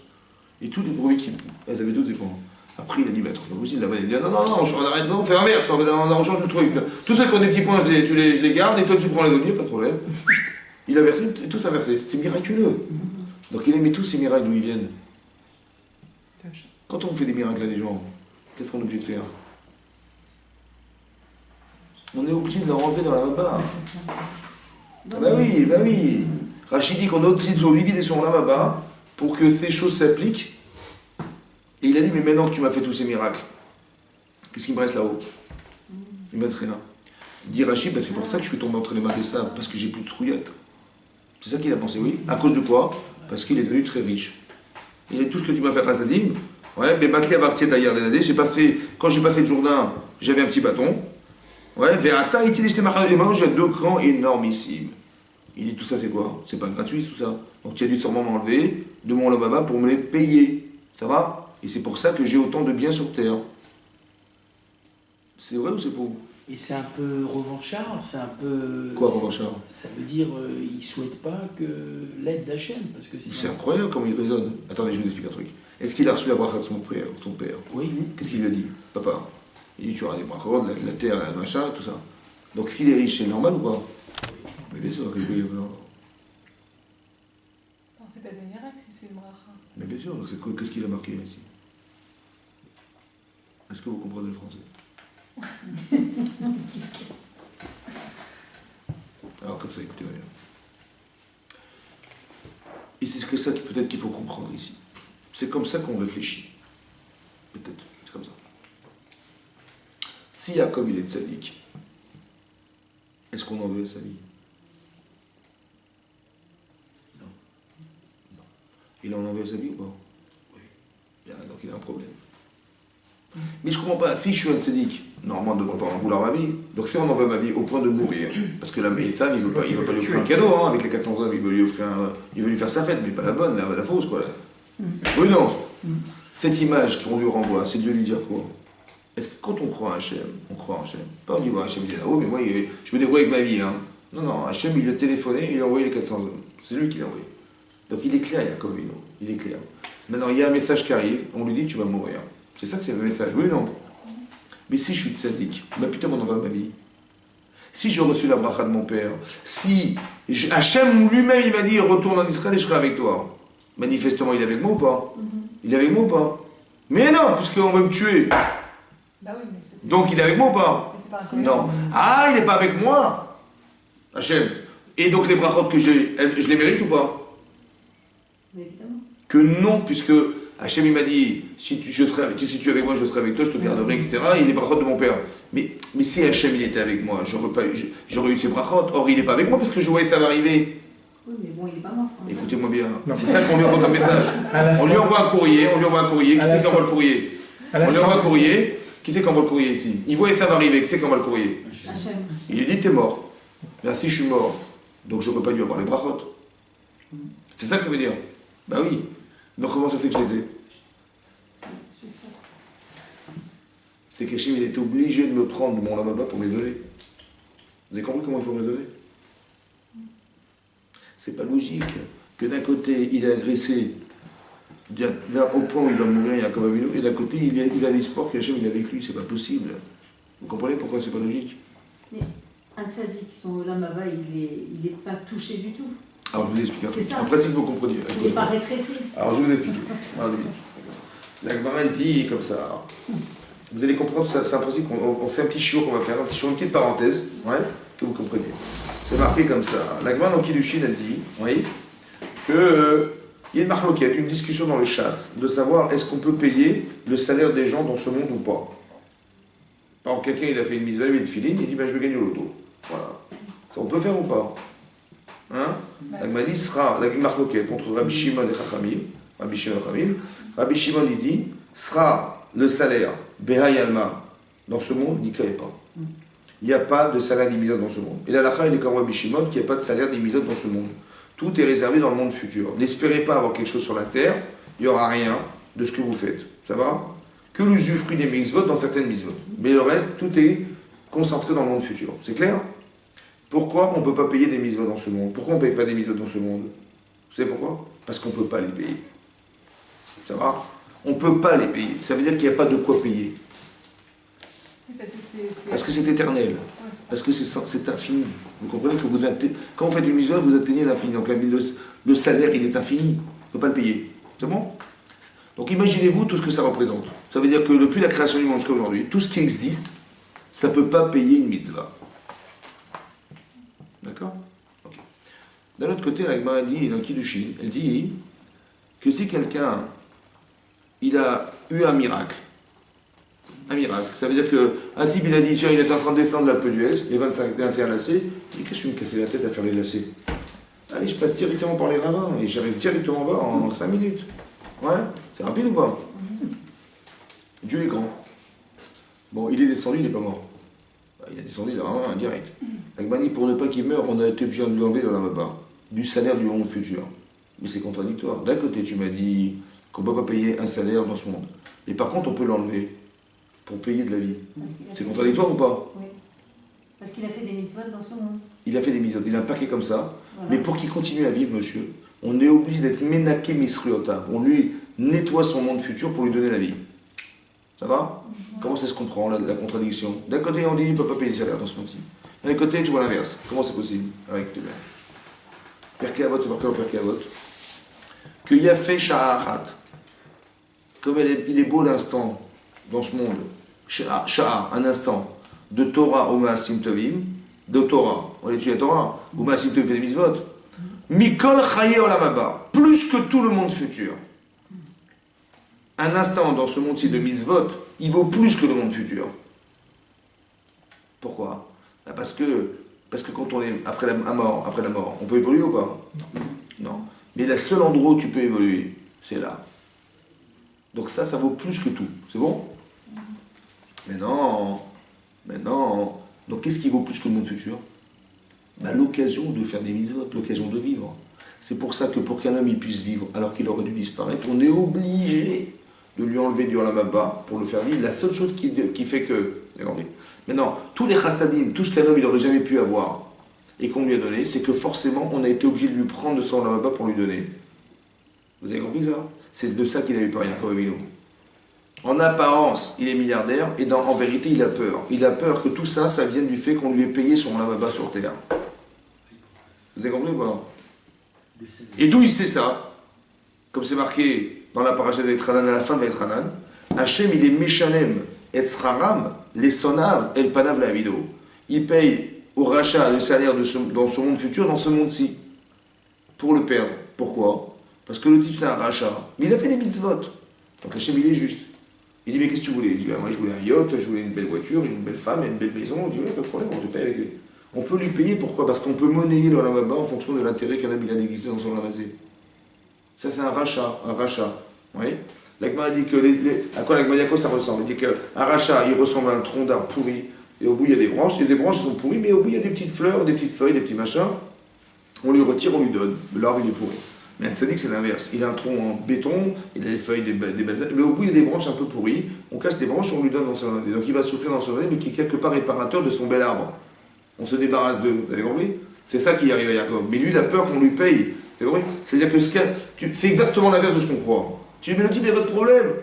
Et toutes les brebis elles avaient toutes des points. Après, il a dit, mais attends, c'est pas possible. Là-bas, il a dit, non, on arrête, non, on fait l'inverse, on change le truc. Tous ceux qui ont des petits points, je les garde, et toi, tu prends les autres, pas de problème. Il a versé, tout a versé. C'était miraculeux. Donc, il aimait tous ces miracles d'où ils viennent. Quand on fait des miracles à des gens, qu'est-ce qu'on est obligé de faire? On est obligé de leur enlever dans la baba. Bah oui. Rachid dit qu'on est obligé de liquider son lamaba pour que ces choses s'appliquent. Et il a dit, mais maintenant que tu m'as fait tous ces miracles, qu'est-ce qui me reste là-haut? Il me reste rien. Il dit Rachid, bah, c'est pour ça que je suis tombé entre les mains des sables, parce que j'ai plus de trouillettes. C'est ça qu'il a pensé, oui. À cause de quoi? Parce qu'il est devenu très riche. Il a dit, tout ce que tu m'as fait à Sadim, ouais, mais Bakli a parti d'ailleurs les années, quand j'ai passé le Jourdain, j'avais un petit bâton. Ouais, Ve'ata, il j'ai 2 crans énormissimes. Il dit, tout ça c'est quoi? C'est pas gratuit tout ça. Donc tu as dû sûrement m'enlever de mon lamaba pour me les payer. Ça va? Et c'est pour ça que j'ai autant de biens sur terre. C'est vrai ou c'est faux? Et c'est un peu revanchard, c'est un peu... Quoi revanchard? Ça veut dire il ne souhaite pas que l'aide d'Hachem, parce que sinon... C'est incroyable comment il raisonne. Attendez, je vous explique un truc. Est-ce qu'il a reçu la bracha de son père? Oui. Qu'est-ce qu'il lui a dit? Papa, il dit, tu auras des brachot, la terre, la machin, tout ça. Donc s'il est riche, c'est normal ou pas? Mais bien sûr, Non, c'est pas des miracles, c'est une bracha. mais bien sûr, qu'est-ce qu'il a marqué ici? Est-ce que vous comprenez le français? Alors comme ça, écoutez bien. Et c'est que ça peut-être qu'il faut comprendre ici. C'est comme ça qu'on réfléchit. Peut-être, c'est comme ça. Si Jacob il est tzaddik, est-ce qu'on en veut à sa vie? Non. Il en veut à sa vie ou pas? Oui. Donc il a un problème. Mais je comprends pas, si je suis un tzaddik, normalement on ne devrait pas en vouloir ma vie. Donc si on en veut ma vie au point de mourir, parce que là, mais ça, il ne veut pas lui offrir un cadeau, hein, avec les 400 hommes, il veut lui faire sa fête, mais pas la bonne, la fausse, quoi. Là. Oui, non. Cette image qu'on lui renvoie, c'est de lui dire quoi? Est-ce que quand on croit à Hachem, on croit en Hachem? Pas on dit, ouais, Hachem il est là-haut, mais moi, je me débrouille avec ma vie, hein. Non, Hachem, il lui a téléphoné, il a envoyé les 400 hommes. C'est lui qui l'a envoyé. Donc il est clair, Jacob Vino, il est clair. Maintenant, il y a un message qui arrive, on lui dit, tu vas mourir. C'est ça que c'est le message, oui ou non? Mais si je suis tzaddik, bah putain, on en va ma vie. Si j'ai reçu la bracha de mon père, si Hachem lui-même il m'a dit retourne en Israël et je serai avec toi. Manifestement, il est avec moi ou pas? Il est avec moi ou pas? Mais non, puisqu'on veut me tuer. Bah oui, mais c'est... Donc il est avec moi ou pas? Mais c'est pas incohérent. Non. Ah, il n'est pas avec moi, Hachem. Et donc les brachot que j'ai, je les mérite ou pas? Mais évidemment. Que non, puisque Hachem il m'a dit, si tu es avec moi, je serai avec toi, je te garderai, etc. Il est les brachot de mon père. Mais si Hachem il était avec moi, j'aurais eu ces brachot. Or il n'est pas avec moi parce que je voyais ça arriver. Oui, mais bon, il n'est pas mort. Hein. Écoutez-moi bien, c'est ça qu'on lui envoie comme message. On lui envoie un courrier, Qui c'est qui envoie le courrier? On lui envoie un courrier, qui c'est qui envoie le courrier ici? Il voyait ça arriver, qui c'est qui envoie le courrier? Hachem. Il lui dit, t'es mort. Là, si je suis mort, donc j'aurais pas dû avoir les brachot. C'est ça que ça veut dire? Bah oui. Donc comment ça fait que je l'étais? C'est qu'Hachem il était obligé de me prendre de mon lamaba pour me les donner. Vous avez compris comment il faut me les donner? C'est pas logique que d'un côté il est agressé au point où il va mourir, Jacob Avinu, et d'un côté il a l'espoir qu'Hachem il est avec lui, c'est pas possible. Vous comprenez pourquoi c'est pas logique? Mais un tzaddik, son lamaba, il n'est pas touché du tout. Alors je vous explique un truc. C'est ça. En principe vous compreniez. Il n'est pas rétréci. Alors je vais vous expliquer. La Gemara elle dit comme ça. Vous allez comprendre, c'est un principe, on fait un petit chiot qu'on va faire, une petite parenthèse, ouais, que vous compreniez. C'est marqué comme ça. La Gemara dans Kiddushin, elle dit, oui, que il y a une marloquette, une discussion dans le chasse, de savoir est-ce qu'on peut payer le salaire des gens dans ce monde ou pas. Par exemple, quelqu'un il a fait une mise à de filine, il dit ben, je vais gagner au loto. Voilà. Ça on peut faire ou pas? Hein? La Gemara dit sera la marloquette entre Rabbi Shimon et Chachamim. Rabbi Shimon il dit sera le salaire Behayalma dans ce monde, n'y croyez pas. Il n'y a pas de salaire d'immigrant dans ce monde. Et la lacha, il est comme Rabbi Shimon, qu'il n'y a pas de salaire d'immigrant dans ce monde. Tout est réservé dans le monde futur. N'espérez pas avoir quelque chose sur la terre, il n'y aura rien de ce que vous faites. Ça va? Que l'usufruit des mitzvot dans certaines mitzvot. Mais le reste, tout est concentré dans le monde futur. C'est clair? Pourquoi on ne peut pas payer des mitzvot dans ce monde? Pourquoi on ne paye pas des mitzvot dans ce monde? Vous savez pourquoi? Parce qu'on ne peut pas les payer. Ça va? On ne peut pas les payer. Ça veut dire qu'il n'y a pas de quoi payer. Oui, Parce que c'est éternel. Parce que c'est infini. Vous comprenez que quand vous faites une mitzvah, vous atteignez l'infini. Donc le salaire, il est infini. On ne peut pas le payer. C'est bon? Donc imaginez-vous tout ce que ça représente. Ça veut dire que depuis la création du monde jusqu'à aujourd'hui, tout ce qui existe, ça ne peut pas payer une mitzvah. D'accord? Ok. D'un autre côté, la Gemara dit, dans Kiddushin, elle dit que si quelqu'un, il a eu un miracle, ça veut dire qu'un type, il a dit, tiens, il est en train de descendre l'Alpe d'Huez, les 21 lacets, il dit, qu'est-ce que je vais me casser la tête à faire les lacets? Allez, je passe directement par les ravins, et j'arrive directement en bas en 5 minutes. Ouais? C'est rapide ou pas? Dieu est grand. Bon, il est descendu, il n'est pas mort. Il a descendu le ravin direct. L'Agmani, pour ne pas qu'il meure, on a été obligé de l'enlever dans la Maba, du salaire du monde futur. Mais c'est contradictoire. D'un côté, tu m'as dit qu'on ne peut pas payer un salaire dans ce monde. Et par contre, on peut l'enlever pour payer de la vie. C'est contradictoire ou pas? Oui. Parce qu'il a fait des mitzvot dans ce monde. Il a fait des mitzvot, il a un paquet comme ça. Voilà. Mais pour qu'il continue à vivre, monsieur, on est obligé d'être menaké misriotav. On lui nettoie son monde futur pour lui donner la vie. Ça va? Comment ça se comprend, la contradiction? D'un côté, on dit qu'il ne peut pas payer le salaire dans ce monde-ci. D'un côté, tu vois l'inverse. Comment c'est possible? Avec les mains. Perké Avot, c'est marqué en Perké Avot. Que Yafé Sha'ahat, comme il est beau l'instant dans ce monde, Sha'a, un instant, de Torah au Ma'asim Tovim, de Torah, on étudie la Torah, ou Ma'asim Tovim fait des mitzvot, Mikol Chaye Olam Haba, plus que tout le monde futur. Un instant dans ce monde-ci de mitzvot, il vaut plus que le monde futur. Pourquoi? Parce que quand on est après la mort, on peut évoluer ou pas? Non. Mais le seul endroit où tu peux évoluer, c'est là. Donc ça vaut plus que tout. C'est bon? Mais non. Donc qu'est-ce qui vaut plus que le monde futur? L'occasion de faire des mitzvot, l'occasion de vivre. C'est pour ça que pour qu'un homme il puisse vivre alors qu'il aurait dû disparaître, on est obligé de lui enlever du Olam Haba pour le faire vivre. La seule chose qui fait que... Maintenant, tous les chassadim, tout ce qu'un homme il n'aurait jamais pu avoir et qu'on lui a donné, c'est que forcément on a été obligé de lui prendre de son Olam Haba pour lui donner. Vous avez compris ça? C'est de ça qu'il a eu peur, Yaakov Avinu. En apparence, il est milliardaire et en vérité, il a peur. Il a peur que tout ça vienne du fait qu'on lui ait payé son Olam Haba sur terre. Vous avez compris ou pas? Et d'où il sait ça? Comme c'est marqué dans la paracha de Vetranan, à la fin de Vetranan, Hachem, il est Meshalem, et Sraram, les sonav, el panav la vido. Il paye au rachat le salaire dans ce monde futur, dans ce monde-ci, pour le perdre. Pourquoi? Parce que le type, c'est un rachat. Mais il a fait des mitzvot. Donc Hachem, il est juste. Il dit, mais qu'est-ce que tu voulais? Il dit, moi, je voulais un yacht, je voulais une belle voiture, une belle femme, une belle maison. Il dit, ouais, pas de problème, on te paye avec lui. On peut lui payer, pourquoi? Parce qu'on peut monnayer le Olam Haba en fonction de l'intérêt qu'un homme il a d'exister dans son ramassé. Ça, c'est un rachat. Vous voyez? L'Agma dit que à quoi l'Agma ça ressemble? Il dit qu'un rachat, il ressemble à un tronc d'arbre pourri, et au bout, il y a des branches qui sont pourries, mais au bout, il y a des petites fleurs, des petites feuilles, des petits machins. On lui retire, on lui donne. L'arbre, il est pourri. Mais un tzaddik, c'est l'inverse. Il a un tronc en béton, il a des feuilles, des mais au bout, il y a des branches un peu pourries. On casse les branches, on lui donne dans son ramassé. Donc, il va souffrir dans son ramassé, mais qui est quelque part réparateur de son bel arbre. On se débarrasse d'eux. Vous avez compris? C'est ça qui arrive à Yaakov. Mais lui, il a peur qu'on lui paye. C'est vrai? C'est-à-dire que c'est exactement l'inverse de ce qu'on croit. Tu dis, mais le type, il n'y a pas de problème.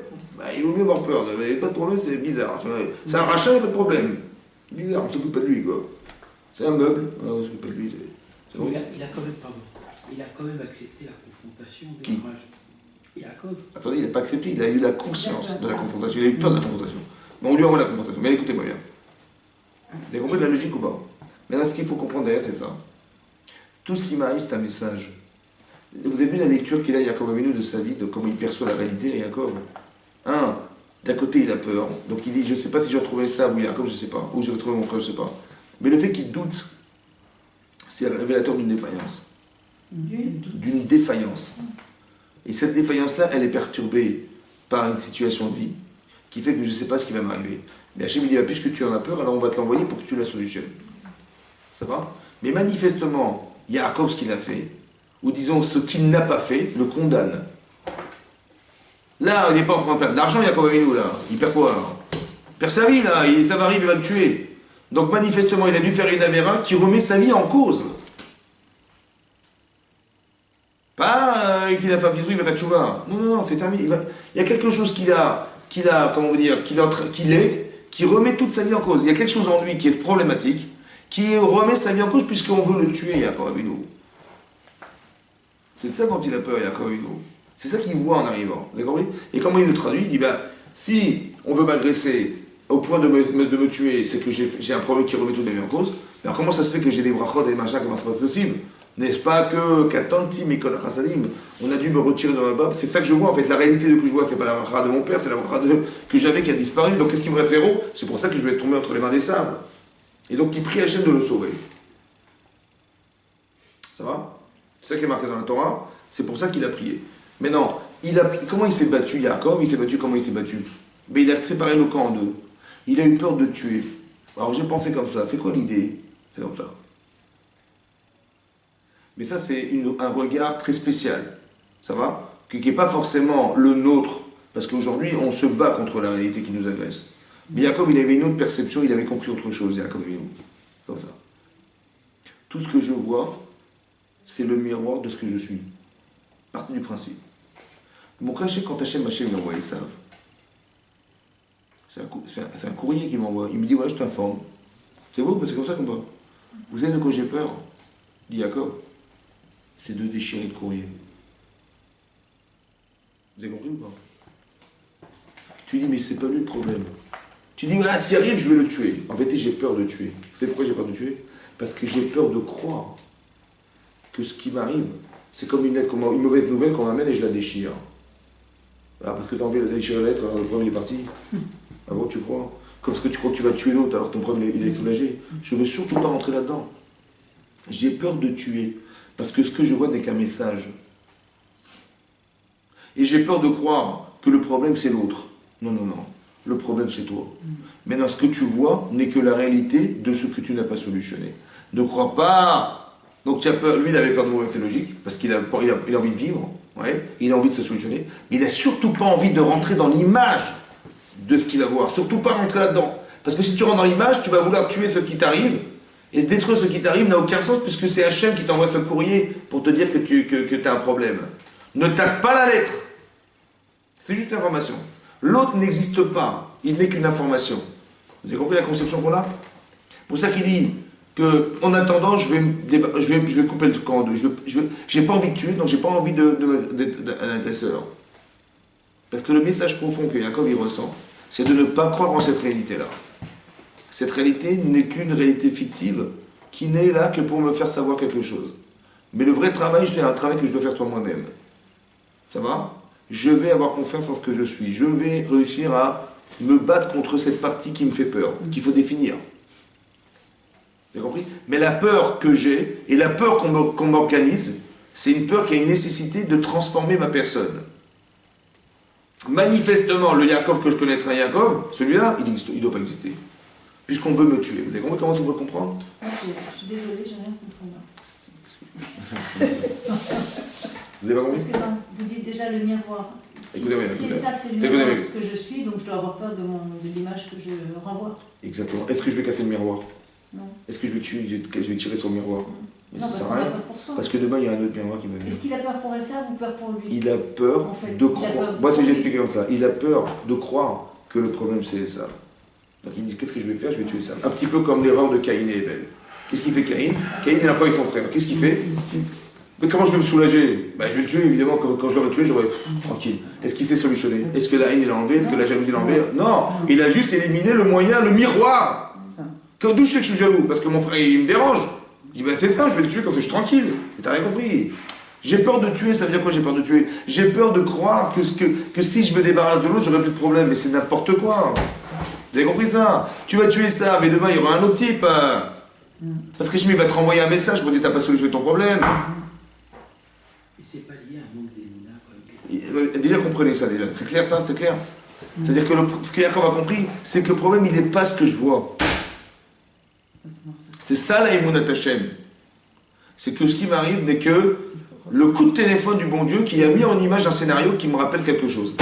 Il vaut mieux avoir peur. Il n'y a pas de problème, c'est bizarre. C'est un rachat, il n'y a pas de problème. Bizarre, on ne s'occupe pas de lui, quoi. C'est un meuble, on ne s'occupe pas de lui. C'est vrai. Il a quand même accepté la confrontation des Qui? orages. Yaakov. Attendez, il n'a pas accepté, il a eu la conscience de la confrontation. Il a eu peur de la confrontation. Mais on lui envoie la confrontation. Mais écoutez-moi bien. Vous avez compris de la logique ou pas? Maintenant, ce qu'il faut comprendre derrière, c'est ça. Tout ce qui m'arrive, c'est un message. Vous avez vu la lecture qu'il a, Yaakov Avinu, de sa vie, de comment il perçoit la réalité, Yaakov. D'un côté, il a peur. Donc il dit, je ne sais pas si j'ai retrouvé ça, ou Yaakov, je ne sais pas. Ou j'ai retrouvé mon frère, je ne sais pas. Mais le fait qu'il doute, c'est révélateur d'une défaillance. D'une défaillance. Et cette défaillance-là, elle est perturbée par une situation de vie qui fait que je ne sais pas ce qui va m'arriver. Mais Hachem il dit, puisque tu en as peur, alors on va te l'envoyer pour que tu la solutionnes. Ça va? Mais manifestement, Yaakov, ce qu'il a fait, ou disons ce qu'il n'a pas fait, le condamne. Là, il n'est pas en train de perdre de l'argent, Yaakov Avinu, là. Il perd quoi, alors? Il perd sa vie, là. Ça va arriver, il va le tuer. Donc manifestement, il a dû faire une avéra qui remet sa vie en cause. Pas qu'il a fait un petit truc, il va faire tchouva. Non, non, non, c'est terminé. Il y a quelque chose comment vous dire, qui remet toute sa vie en cause. Il y a quelque chose en lui qui est problématique, qui remet sa vie en cause puisqu'on veut le tuer, Yaakov Avinu. C'est de ça quand il a peur, Yaakov Avinu. C'est ça qu'il voit en arrivant. Vous avez compris? Et comment il le traduit? Il dit, si on veut m'agresser au point de me tuer, c'est que j'ai un problème qui remet toute ma vie en cause. Alors comment ça se fait que j'ai des brachot et des machins, comment c'est pas possible? N'est-ce pas que Katanti Mekol Chassadim, on a dû me retirer de ma bab? C'est ça que je vois en fait. La réalité que je vois, c'est pas la bracha de mon père, c'est la bracha que j'avais qui a disparu. Donc qu'est-ce qui me reste héros? C'est pour ça que je vais tomber entre les mains des sables. Et donc il prie Hachem de le sauver. Ça va? C'est ça qui est marqué dans la Torah. C'est pour ça qu'il a prié. Mais non, comment il s'est battu, Yaakov? Il s'est battu comment il s'est battu? Mais il a séparé le camp en deux. Il a eu peur de tuer. Alors j'ai pensé comme ça. C'est quoi l'idée? C'est comme ça. Mais ça, c'est un regard très spécial. Ça va? Qui n'est pas forcément le nôtre. Parce qu'aujourd'hui, on se bat contre la réalité qui nous agresse. Mais Yaakov, il avait une autre perception, il avait compris autre chose, Yaakov. Comme ça. Tout ce que je vois, c'est le miroir de ce que je suis. Partie du principe. Mon cachet, quand Hachem lui envoie, ils savent. C'est un courrier qu'il m'envoie. Il me dit, voilà, je t'informe. C'est vous, c'est comme ça qu'on va. Vous savez de quoi j'ai peur? Dit Yaakov. C'est de déchirer le courrier. Vous avez compris ou pas? Tu dis, mais c'est pas lui le problème. Tu dis, ce qui arrive, je vais le tuer. En fait, j'ai peur de tuer. Vous savez pourquoi j'ai peur de tuer? Parce que j'ai peur de croire que ce qui m'arrive, c'est comme une mauvaise nouvelle qu'on m'amène et je la déchire. Ah, parce que tu as envie de déchirer la lettre, alors le problème il est parti. Ah bon, tu crois? Comme ce que tu crois que tu vas tuer l'autre alors que ton problème il est soulagé. Je ne veux surtout pas rentrer là-dedans. J'ai peur de tuer. Parce que ce que je vois n'est qu'un message. Et j'ai peur de croire que le problème c'est l'autre. Non, non, non. Le problème c'est toi. Maintenant, ce que tu vois n'est que la réalité de ce que tu n'as pas solutionné. Ne crois pas. Donc tu as peur. Lui, il avait peur de mourir, c'est logique, parce qu'il a envie de vivre. Ouais, il a envie de se solutionner. Mais il n'a surtout pas envie de rentrer dans l'image de ce qu'il va voir. Surtout pas rentrer là-dedans. Parce que si tu rentres dans l'image, tu vas vouloir tuer ce qui t'arrive. Et détruire ce qui t'arrive n'a aucun sens puisque c'est Hachem qui t'envoie ce courrier pour te dire que tu as un problème. Ne tape pas la lettre. C'est juste une information. L'autre n'existe pas. Il n'est qu'une information. Vous avez compris la conception qu'on a? Pour ça qu'il dit qu'en attendant, je vais couper le truc en deux. J'ai pas envie de tuer, donc j'ai pas envie d'être un agresseur. Parce que le message profond que Yaakov il ressent, c'est de ne pas croire en cette réalité-là. Cette réalité n'est qu'une réalité fictive qui n'est là que pour me faire savoir quelque chose. Mais le vrai travail, c'est un travail que je dois faire toi moi-même. Ça va? Je vais avoir confiance en ce que je suis. Je vais réussir à me battre contre cette partie qui me fait peur, qu'il faut définir. Vous avez compris? Mais la peur que j'ai, et la peur qu'on m'organise, c'est une peur qui a une nécessité de transformer ma personne. Manifestement, le Yaakov que je connaîtrais, un Yaakov, celui-là, il ne doit pas exister. Puisqu'on veut me tuer. Vous avez compris comment ça peut comprendre? Je suis désolée, j'ai rien compris. Vous avez pas compris? Parce que vous dites déjà le miroir. Si Écoutez, ils savent c'est le miroir de ce que je suis, donc je dois avoir peur de l'image que je renvoie. Exactement. Est-ce que je vais casser le miroir? Non. Est-ce que je vais tirer sur le miroir? Mais Non, ça parce sert qu'il à a rien. peur pour soi. Parce que demain, il y a un autre miroir qui va venir. Est-ce qu'il a peur pour Esav ou peur pour lui? Il a peur En fait, de il a croire. peur Moi, pour c'est lui. j'explique comme ça. Il a peur de croire que le problème, c'est ça. Donc il dit, qu'est-ce que je vais faire? Je vais tuer ça. Un petit peu comme l'erreur de Caïn et Abel. Qu'est-ce qu'il fait Caïn? Caïn, il n'a pas avec son frère. Qu'est-ce qu'il fait? Mais comment je vais me soulager? Je vais le tuer, évidemment. Quand je l'aurai tué, j'aurai tranquille. Est-ce qu'il s'est solutionné? Est-ce que la haine, il a enlevé? Est-ce que la jalousie, il a enlevé? Non. Il a juste éliminé le moyen, le miroir. D'où je sais que je suis jaloux? Parce que mon frère, il me dérange. Je dis, c'est ça, je vais le tuer comme ça, je suis tranquille. Mais t'as rien compris. J'ai peur de tuer, ça veut dire quoi j'ai peur de tuer? J'ai peur de croire que si je me débarrasse de l'autre, j'aurai plus de problème. Mais c'est n'importe quoi. Vous avez compris ça? Tu vas tuer ça, mais demain il y aura un autre type. Parce que je va te renvoyer un message pour dire t'as pas solutionné ton problème. Et c'est pas lié à un manque d'émouna. Déjà comprenez ça déjà. C'est clair ça? C'est clair? C'est-à-dire que ce que Yaakov a compris, c'est que le problème il n'est pas ce que je vois. C'est ça la Emunat Hashem. C'est que ce qui m'arrive n'est que le coup de téléphone du bon Dieu qui a mis en image un scénario qui me rappelle quelque chose.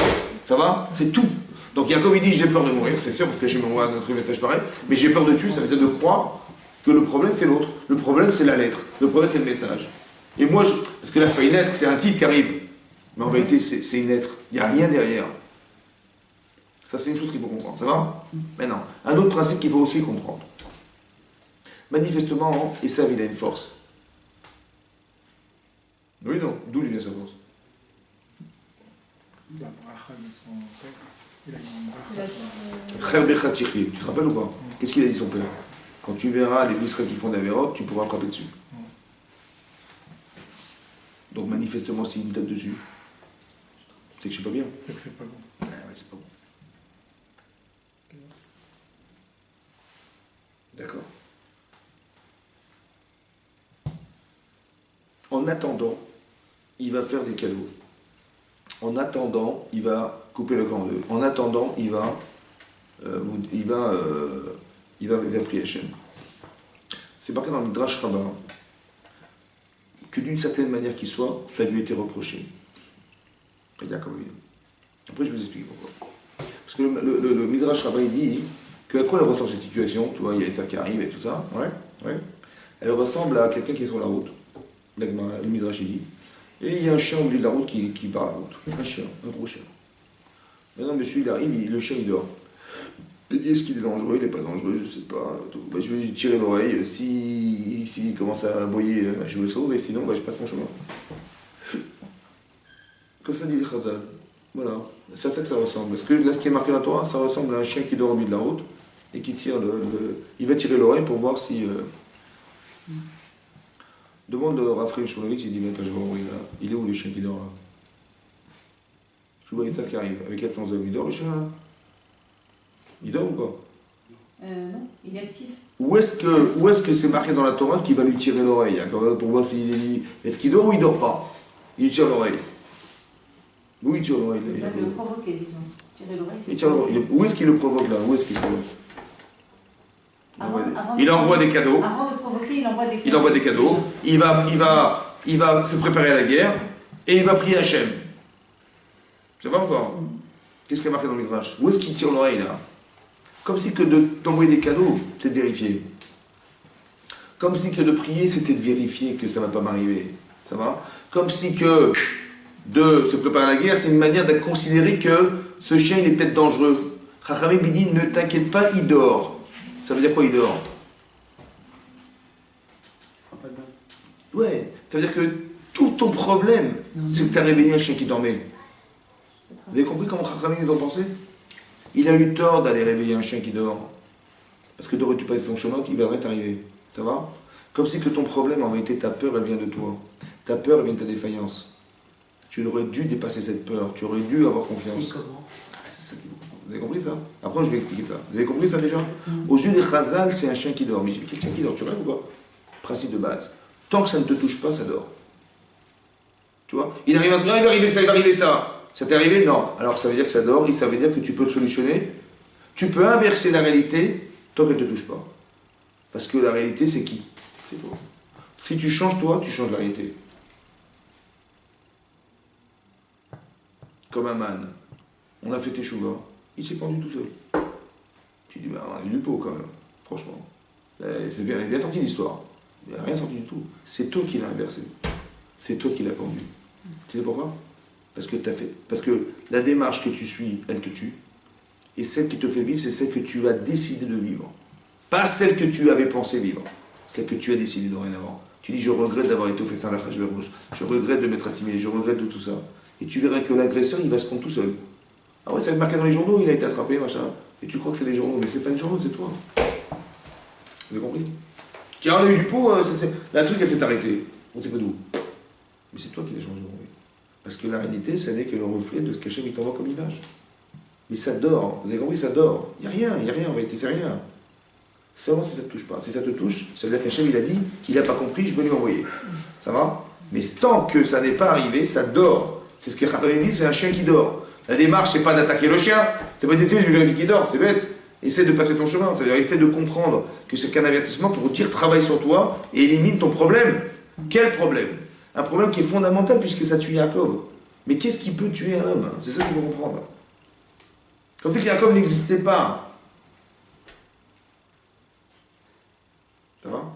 Ça va? C'est tout. Donc Yaakov il dit j'ai peur de mourir, c'est sûr parce que je m'envoie notre message pareil, mais j'ai peur de tuer, ça veut dire de croire que le problème c'est l'autre, le problème c'est la lettre, le problème c'est le message. Et moi, parce que là c'est pas une lettre, c'est un titre qui arrive. Mais en vérité, c'est une être. Il n'y a rien derrière. Ça, c'est une chose qu'il faut comprendre. Ça va? Maintenant, un autre principe qu'il faut aussi comprendre. Manifestement, Esav, il a une force. Oui, non. D'où lui vient sa force? La bracha de son père, il a une Il a bracha. dit, Cher Bechatiri, tu te rappelles ou pas? Qu'est-ce qu'il a dit son père? Quand tu verras les Israéliens qui font des avérotes, tu pourras frapper dessus. Donc manifestement, s'il me tape dessus, c'est que je suis pas bien. C'est que c'est pas bon. Ouais, c'est pas bon. D'accord. En attendant, il va faire des cadeaux. En attendant, il va couper le camp en deux. En attendant, il va prier Hachem. C'est marqué dans le Midrash Rabbah que d'une certaine manière qu'il soit, ça lui a été reproché. Après, je vais vous expliquer pourquoi. Parce que le Midrash Rabbah, il dit que à quoi elle ressemble cette situation? Tu vois, il y a ça qui arrive et tout ça. Ouais. Elle ressemble à quelqu'un qui est sur la route. Le Midrash, il dit. Et il y a un chien au milieu de la route qui part la route. Un chien, un gros chien. Maintenant, monsieur, il arrive, le chien, il dort. Il dit, est-ce qu'il est dangereux? Il n'est pas dangereux, je ne sais pas. Ben, je vais lui tirer l'oreille. S'il commence à aboyer, je le sauve, et sinon, je passe mon chemin. Comme ça dit les Chazal. Voilà. C'est à ça que ça ressemble. Parce que là, ce qui est marqué dans la Torah, ça ressemble à un chien qui dort au milieu de la route et qui tire il va tirer l'oreille pour voir si... Demande le Raphaël Shmonovitch, il dit, mais attends, je vais envoyer là. Il est où le chien qui dort là? Tu vois, ils savent qui arrive. Avec 400 hommes, il dort le chien là? Il dort ou pas? Non, il est actif. Où est-ce que c'est marqué dans la Torah qu'il va lui tirer l'oreille hein, pour voir s'il est... Est-ce qu'il dort ou il dort pas? Il lui tire l'oreille. Où il tire l'oreille? Il va le provoquer, disons. Tirer l'oreille, c'est... Il tire l'oreille. Où est-ce qu'il le provoque là? Où est-ce qu'il le provoque? Avant Il envoie des cadeaux. Avant de provoquer, il envoie des cadeaux. Il envoie des cadeaux. Il va se préparer à la guerre et il va prier Hachem. C'est pas encore. Qu'est-ce qui est marqué dans le Midrash? Où est-ce qu'il tire l'oreille là? Comme si que d'envoyer des cadeaux, c'est de vérifier. Comme si que de prier, c'était de vérifier que ça ne va pas m'arriver. Ça va? Comme si que de se préparer à la guerre, c'est une manière de considérer que ce chien, il est peut-être dangereux. Chachamim dit, ne t'inquiète pas, il dort. Ça veut dire quoi, il dort? Ouais, ça veut dire que tout ton problème, c'est que tu as réveillé un chien qui dormait. Vous avez compris comment Chachamim ils ont pensé? Il a eu tort d'aller réveiller un chien qui dort. Parce que d'aurais-tu passé son chemin, il va rien t'arriver. Ça va? Comme si que ton problème, en vérité, ta peur, elle vient de toi. Ta peur, elle vient de ta défaillance. Tu aurais dû dépasser cette peur. Tu aurais dû avoir confiance. Et comment? C'est ça qu'il faut comprendre. Vous avez compris ça? Après, je vais expliquer ça. Vous avez compris ça déjà? Aux yeux des Chazal, c'est un chien qui dort. Mais je dis, quel chien qui dort? Tu rêves ou pas? Principe de base. Tant que ça ne te touche pas, ça dort. Tu vois? Il arrive non, il va arriver ça, il va arriver ça. Ça t'est arrivé? Non. Alors ça veut dire que ça dort, et ça veut dire que tu peux le solutionner. Tu peux inverser la réalité tant qu'elle ne te touche pas. Parce que la réalité, c'est qui? C'est toi. Si tu changes toi, tu changes la réalité. Comme un man. On a fait Teshuva, il s'est pendu tout seul. Tu dis, on a eu du pot quand même, franchement. C'est bien, il est bien sorti l'histoire. Il n'a rien sorti du tout. C'est toi qui l'as inversé. C'est toi qui l'as pendu. Tu sais pourquoi? Parce que la démarche que tu suis, elle te tue. Et celle qui te fait vivre, c'est celle que tu as décidé de vivre. Pas celle que tu avais pensé vivre. Celle que tu as décidé dorénavant. Tu dis, je regrette d'avoir été au festin de la Khashvé Rouge. Je regrette de m'être assimilé. Je regrette de tout ça. Et tu verras que l'agresseur, il va se prendre tout seul. Ah ouais, ça va être marqué dans les journaux, il a été attrapé, machin. Et tu crois que c'est les journaux, mais c'est pas les journaux, c'est toi. Vous avez compris? Tiens, on a eu du pot, la truc, elle s'est arrêtée. On sait pas d'où. Mais c'est toi qui l'as changé, oui. Parce que la réalité, ça n'est que le reflet de ce qu'Hachem t'envoie comme image. Mais ça dort, vous avez compris, ça dort. Il n'y a rien en vérité, c'est rien. Seulement si ça ne te touche pas. Si ça te touche, ça veut dire qu'Hachem, il a dit qu'il n'a pas compris, je vais lui envoyer. Ça va? Mais tant que ça n'est pas arrivé, ça dort. C'est ce que Raphaël dit, c'est un chien qui dort. La démarche, c'est pas d'attaquer le chien, c'est pas d'essayer de lui vérifier qu'il dort, c'est bête. Essaie de passer ton chemin, c'est-à-dire essaie de comprendre que c'est qu'un avertissement pour dire travaille sur toi et élimine ton problème. Quel problème? Un problème qui est fondamental puisque ça tue Yaakov. Mais qu'est-ce qui peut tuer un homme? C'est ça qu'il faut comprendre. Comme si Yaakov n'existait pas. Ça va?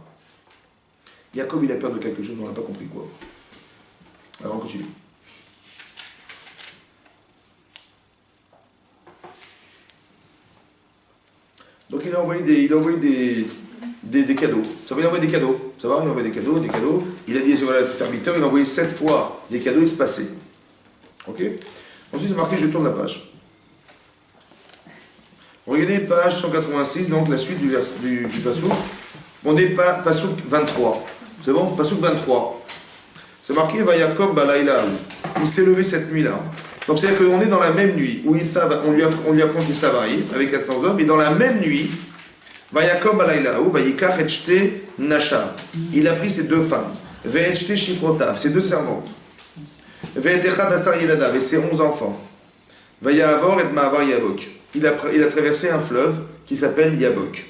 Yaakov, il a peur de quelque chose, on n'a pas compris quoi. Alors on continue. qu'il a envoyé des cadeaux. Ça va, il a envoyé des cadeaux. Ça va, il a envoyé des cadeaux. Il a dit, voilà, serviteur, il a envoyé 7 fois des cadeaux, il se passait. Ok? Ensuite, c'est marqué, je tourne la page. Regardez page 186, donc la suite du Passouk. On est Passouk 23. C'est bon? Passouk 23. C'est marqué, va Yaakov Balaïla. Il s'est levé cette nuit-là. Donc c'est-à-dire qu'on est dans la même nuit, où on lui apprend qu'Issav arrive, avec 400 hommes, et dans la même nuit, va Yaakov Balaïla, va Yikach et Nashav. Il a pris ses 2 femmes, va et Shifrotav, ses 2 servantes, va et Echad Asar Yeladav, et ses 11 enfants, va Yahavor et Mahavar Yabok. Il a traversé un fleuve qui s'appelle Yabok.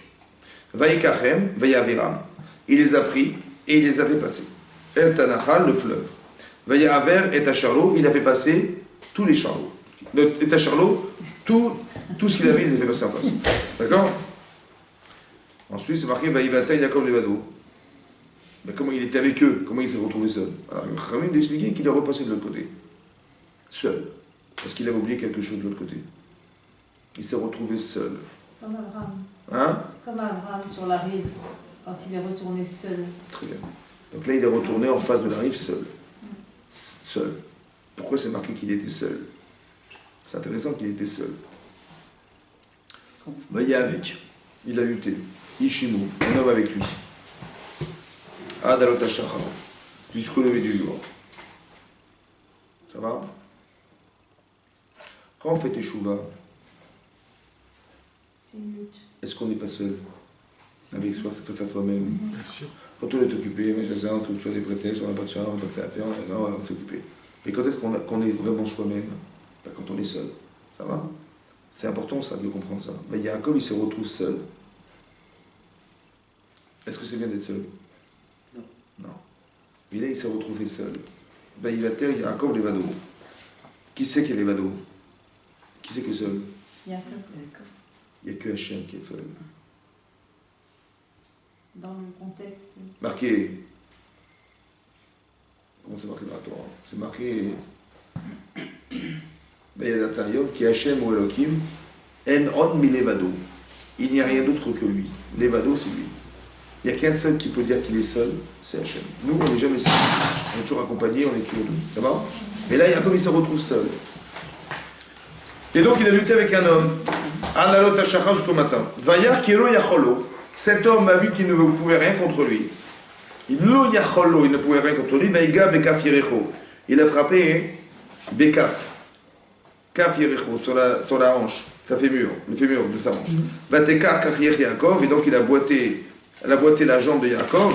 Va Yikachem, va Yaviram. Il les a pris et il les a fait passer. El Tanachal, le fleuve. Va Yahaver et Tacharlo, il a fait passer tous les charlots. Et Tacharlo, tout ce qu'il avait, il les a fait passer en face. D'accord? Ensuite, c'est marqué va Yivata Yaakov Levado. Comment il était avec eux? Comment il s'est retrouvé seul? Alors, Khamim d'expliquer qu'il est repassé de l'autre côté. Seul. Parce qu'il avait oublié quelque chose de l'autre côté. Il s'est retrouvé seul. Comme Abraham. Hein? Comme Abraham sur la rive, quand il est retourné seul. Très bien. Donc là, il est retourné en face de la rive seul. Seul. Pourquoi c'est marqué qu'il était seul? C'est intéressant qu'il était seul. Ben, il est avec. Il a lutté. Ishimu, un homme avec lui. Adalot Hashachar, jusqu'au lever du jour. Ça va? Quand on fait Teshuvah, C'est une lutte. est-ce qu'on n'est pas seul avec soi, face à soi-même? Bien sûr. Quand on est occupé, mais c'est ça, on trouve toujours des prétextes, on n'a pas de charme, on n'a pas de ça à faire, on va s'occuper. Et quand est-ce qu'on est vraiment soi-même? Ben, quand on est seul. Ça va? C'est important ça, de comprendre ça. Ben, Yaakov, il se retrouve seul. Est-ce que c'est bien d'être seul? Non. Non. Mais là, il s'est retrouvé seul. Ben, il va taire Yaakov Levado. Qui c'est qui est Levado? Qui c'est qui est seul? Yaakov. Il n'y a que Hachem qui est seul. Dans le contexte. Marqué. Comment c'est marqué dans la Torah? C'est marqué. Ben, il y a l'intérieur qui est Hachem ou Elohim. En on mi Levado. Il n'y a rien d'autre que lui. Levado, c'est lui. Il n'y a qu'un seul qui peut dire qu'il est seul, c'est Hachem. Nous, on n'est jamais seul. On est toujours accompagné, on est toujours deux. Ça va? Mais là, Yaakov, il se retrouve seul. Et donc, il a lutté avec un homme. Analot Hashachar jusqu'au matin. Vaya Kiro Yacholo. Cet homme a vu qu'il ne pouvait rien contre lui. Lo Yacholo, il ne pouvait rien contre lui. Vaiga Bekaf Yerecho. Il a frappé Bekaf. Kaf Yerecho, sur la hanche. Ça fait mur, le fémur de sa hanche. Vateka Kachir Yaakov. Et donc, il a boité la jambe de Yaakov.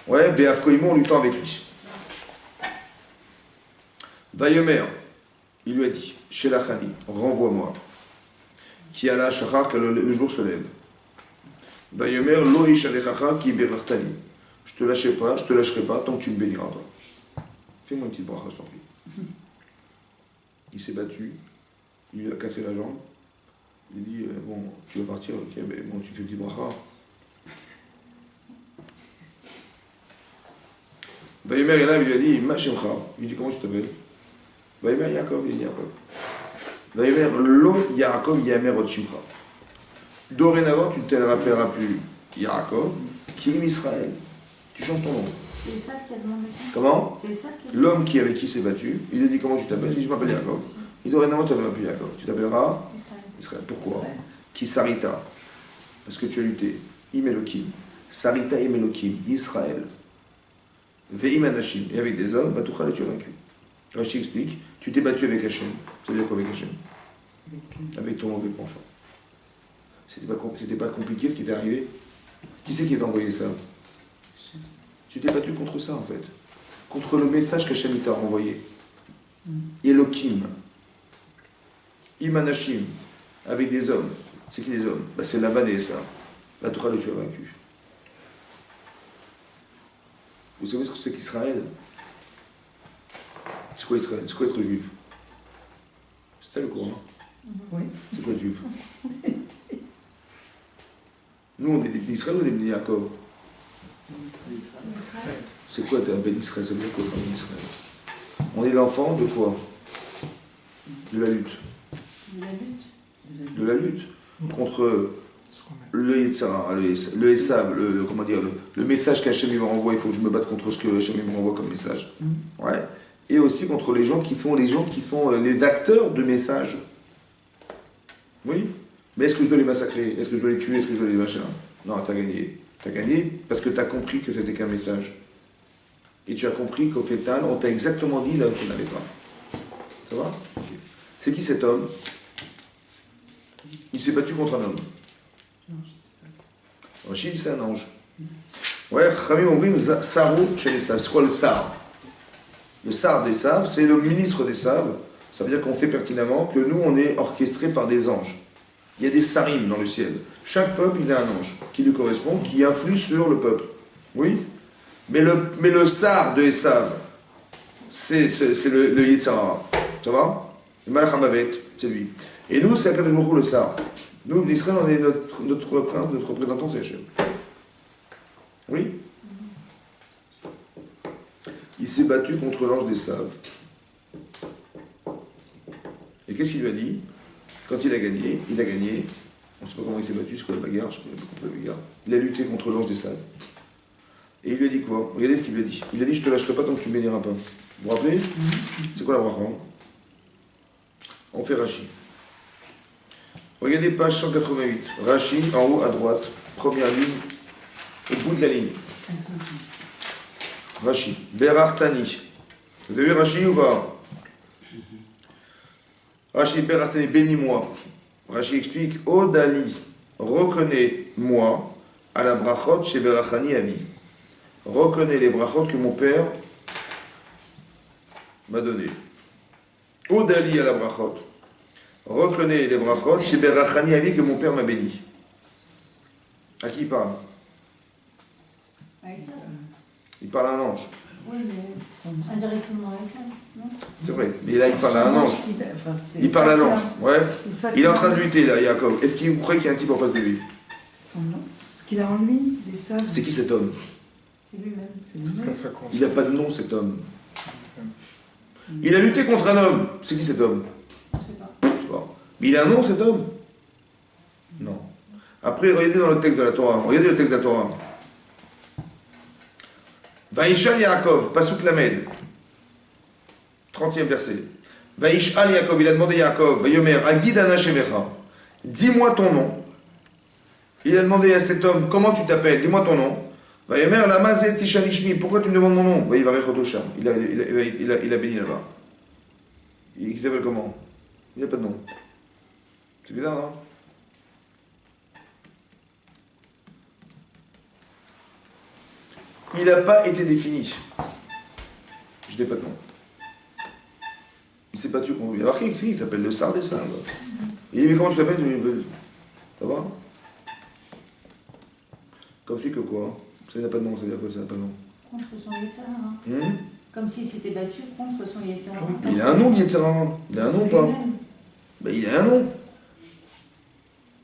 Ouais, Beaf Koimo en luttant avec lui. Vayomer. Il lui a dit, Shelachani, renvoie-moi. Qui a la shachar, que le jour se lève. Vayomer, lo ishalechacha ki berartani. Je te lâcherai pas tant que tu ne me béniras pas. Fais-moi une petite bracha, je t'en prie. Il s'est battu, il lui a cassé la jambe. Il dit, bon, tu vas partir, ok, mais bon, tu fais une petite bracha. Vayomer est là, il lui a dit, ma shemcha. Il dit, comment tu t'appelles? Vayomer Yaakov, il dit Yaakov. Vayomer lo Yaakov Yamer od Shimcha. Dorénavant, tu ne te rappelleras plus Yaakov, qui est Israël. Tu changes ton nom. C'est ça qui a demandé ça? Comment? C'est ça qui a demandé L'homme avec qui s'est battu, il lui a dit comment tu t'appelles? Il dit je m'appelle Yaakov. Et dorénavant, tu ne t'appelleras plus Yaakov. Tu t'appelleras Israël. Israël. Pourquoi? Qui Sarita. Parce que tu as lutté. Imelokim. Sarita Imelokim. Israël. Ve'im Anashim. Et avec des hommes, Batouchal, tu as vaincu. Rashi explique, tu t'es battu avec Hachem. Ça veut dire quoi avec Hachem? Avec ton mauvais penchant. C'était pas compliqué ce qui t'est arrivé. Qui c'est qui t'a envoyé ça? Tu t'es battu contre ça en fait. Contre le message qu'Hachem t'a envoyé. Elohim. Imanashim. Avec des hommes. C'est qui les hommes? Bah, c'est Lavan et Esav. Là, tu as vaincu. Vous savez ce que c'est qu'Israël? C'est quoi Israël? C'est quoi être juif? C'est ça le courant? Oui. C'est quoi être juif? Nous, on est des Israël ou des Ben Yaakov? C'est quoi un Ben Israël? Ça veut dire quoi un Ben Israël? On est l'enfant de quoi? De la lutte. De la lutte. De la lutte contre le Yetzara, le Esav, comment dire, le message qu'Hachem me renvoie, il faut que je me batte contre ce que Hachem me renvoie comme message. Ouais. Et aussi contre les gens qui sont les acteurs de messages. Oui. Mais est-ce que je dois les massacrer? Est-ce que je dois les tuer? Est-ce que je dois les machin? Non, t'as gagné. T'as gagné parce que t'as compris que c'était qu'un message. Et tu as compris qu'au final, on t'a exactement dit là où tu n'allais pas. Ça va? Okay. C'est qui cet homme? Il s'est battu contre un homme. Rachid, c'est un ange. Ouais, Khamim Ombrim, Sarou chez les Saves. C'est quoi le Sar? Le Sar des Saves, c'est le ministre des Saves. Ça veut dire qu'on sait pertinemment que nous, on est orchestrés par des anges. Il y a des Sarim dans le ciel. Chaque peuple, il a un ange qui lui correspond, qui influe sur le peuple. Oui? Mais le Sar de Esav, c'est le Yetzara. Ça va? Le Malach HaMavet, c'est lui. Et nous, c'est Akadosh Baruch Hu, le Sar. Nous, l'Israël, on est notre prince, notre représentant, c'est Hachem. Oui? Il s'est battu contre l'ange des Saves. Et qu'est-ce qu'il lui a dit? Quand il a gagné, on ne sait pas comment il s'est battu, c'est quoi la bagarre, je ne connais pas beaucoup la bagarre. Il a lutté contre l'ange des Saves. Et il lui a dit quoi? Regardez ce qu'il lui a dit. Il a dit, je ne te lâcherai pas tant que tu ne me béniras pas. Vous vous rappelez? C'est quoi la bracha? On fait Rashi. Regardez page 188. Rashi, en haut à droite, première ligne, au bout de la ligne. Rashi. Berartani. Vous avez vu Rashi ou pas? Rashi, Berartani, bénis-moi. Rashi explique, Odali, reconnais-moi à la brachot chez Berachani Ami. Reconnais les brachot que mon père m'a donné. Odali à la brachot. Reconnais les brachot chez Berachani Ami que mon père m'a béni. À qui il parle? À Esav. Il parle à un ange. Oui, mais indirectement à Esav, non? C'est vrai, mais là il parle à un ange. Il parle à un ange, ouais. Il est en train de lutter là, Yaakov. Est-ce qu'il croit qu'il y a un type en face de lui? Ce qu'il a en lui, des sables. C'est qui cet homme? C'est lui-même. C'est lui-même. Il n'a pas de nom cet homme. Il a lutté contre un homme. C'est qui cet homme? Je ne sais pas. Je sais pas. Mais il a un nom cet homme? Non. Après, regardez dans le texte de la Torah. Regardez le texte de la Torah. Vaishal Yaakov, Pasuk Lamed. 30e verset. Vaishal Yaakov, il a demandé à Yaakov, Vayomer, Agidana Shemecha. Dis-moi ton nom. Il a demandé à cet homme, comment tu t'appelles? Dis-moi ton nom. Vayomer, Lamazé Tishanishmi, pourquoi tu me demandes mon nom? Vaïvarech Otosham. Il a béni là-bas. Il s'appelle comment? Il n'a pas de nom. C'est bizarre, non? Il n'a pas été défini. Je n'ai pas de nom. Il ne s'est pas tué contre lui. Alors il s'appelle le Sar des Saves. Il dit, mais comment tu t'appelles? Ça va? Comme si que quoi? Ça n'a pas de nom, ça veut dire quoi ça n'a pas de nom? Contre son Yetzara. Comme s'il s'était battu contre son Yetzara. Il a un nom, Yetzara. Il a un nom ou pas? Ben, il a un nom.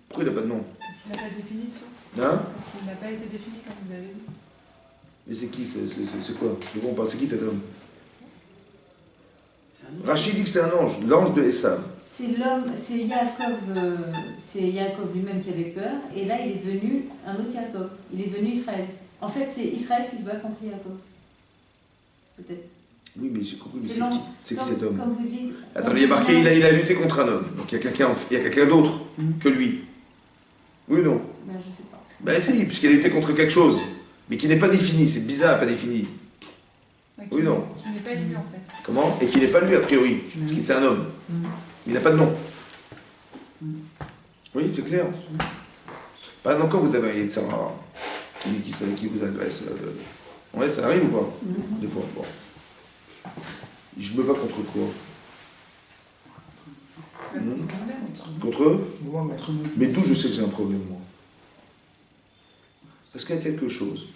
Pourquoi il n'a pas de nom? Parce qu'il n'a pas de définition. Hein? Parce qu'il n'a pas été défini, comme vous avez dit. Mais c'est qui? C'est quoi? De quoi on parle? C'est qui cet homme? Rachid dit que c'est un ange, l'ange de Esav. C'est l'homme, c'est Yaakov lui-même qui avait peur, et là il est devenu un autre Yaakov. Il est devenu Israël. En fait, c'est Israël qui se bat contre Yaakov. Peut-être. Oui, mais j'ai compris, mais C'est c'est qui cet homme? Comme vous dites. Attendez, il est marqué, il a lutté contre un homme. Donc il y a quelqu'un d'autre que lui. Oui ou non? Ben, je sais pas. Ben si, puisqu'il a lutté contre quelque chose, mais qui n'est pas défini, c'est bizarre, pas défini. Oui ou non? Qui n'est pas lui en fait. Comment? Et qui n'est pas lui a priori, parce qu'il c'est un homme. Il n'a pas de nom. Oui, c'est clair. Par exemple, quand vous avez un Yetzara qui vous agresse, ouais, ça arrive ou pas? Des fois, bon. Je me bats contre quoi? Contre eux? Mais d'où je sais que j'ai un problème, moi? Parce qu'il y a quelque chose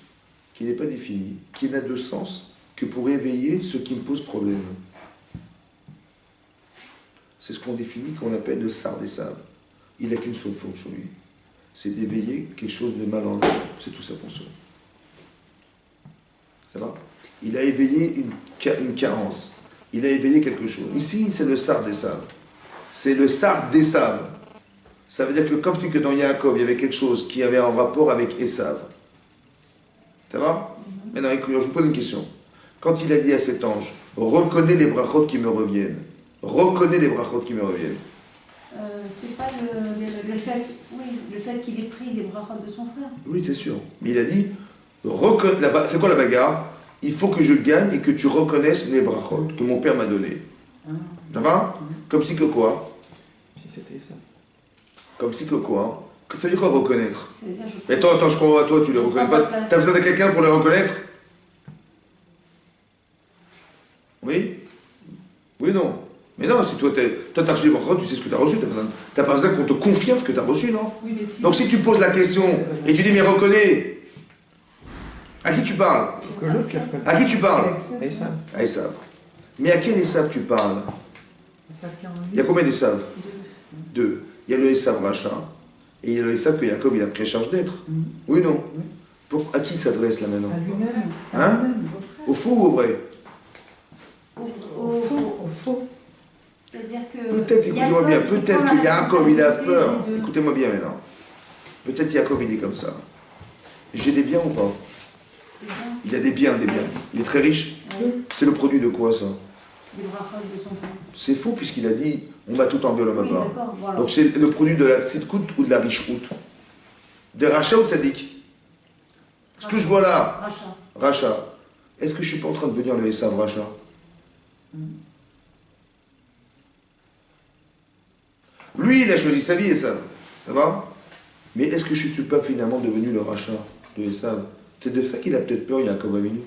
qui n'est pas défini, qui n'a de sens que pour éveiller ce qui me pose problème. C'est ce qu'on définit, qu'on appelle le Sar des Saves. Il n'a qu'une seule fonction, lui. C'est d'éveiller quelque chose de mal en lui. C'est toute sa fonction. Ça va? Il a éveillé une carence. Il a éveillé quelque chose. Ici, c'est le Sar des Saves. C'est le Sar des Saves. Ça veut dire que comme si que dans Yaakov, il y avait quelque chose qui avait un rapport avec Esav. Ça va? Maintenant, écoute, je vous pose une question. Quand il a dit à cet ange, reconnais les brachot qui me reviennent. Reconnais les brachot qui me reviennent. C'est pas le fait, oui, le fait qu'il ait pris les brachot de son frère. Oui, c'est sûr. Mais il a dit, c'est quoi la bagarre? Il faut que je gagne et que tu reconnaisses mes brachot que mon père m'a donné. Ça va? Comme si que quoi? Si c'était ça. Comme si que quoi? Que ça veut dire quoi reconnaître? C'est-à-dire, Attends, je crois à toi, tu les reconnais pas. T'as besoin de quelqu'un pour les reconnaître? Oui? Oui, non. Mais non, si toi t'as reçu les brachot, tu sais ce que t'as reçu, t'as pas besoin qu'on te confirme ce que t'as reçu, non? Oui, mais si. Donc si tu poses la question et tu dis mais reconnais, à qui tu parles? À qui tu parles? Esav. À Esav. Mais à quel Esav tu parles? Ça tient en lui. Il y a combien d'Esav? Deux. Il y a le Esav Racha et il y a le Esav que Jacob il a pris charge d'être. Oui ou non? À qui il s'adresse là maintenant? À lui-même. Hein? À lui-même. Au faux ou au vrai? Au faux. Au faux. C'est-à-dire que. Peut-être, écoutez-moi bien, Yaakov, peut-être prend que la Jacob il a responsabilité peur. des deux. Écoutez-moi bien maintenant. Peut-être Jacob il est comme ça. J'ai des biens ou pas? Il a des biens, des biens. Il est très riche. Oui, C'est le produit de quoi ça? les brachot de son frère. C'est faux puisqu'il a dit on m'a tout enlevé au Oui, Lamaba. d'accord, voilà. Donc c'est le produit de la tzidkout ou de la richout? De Racha ou de Tzadik? Ce que je vois là, Rachat. Racha, est-ce que je suis pas en train de devenir le Esav Racha? Lui, il a choisi sa vie, Esav. Ça va? Mais est-ce que je ne suis pas finalement devenu le Racha de Esav? C'est de ça qu'il a peut-être peur, Yaakov Avinu.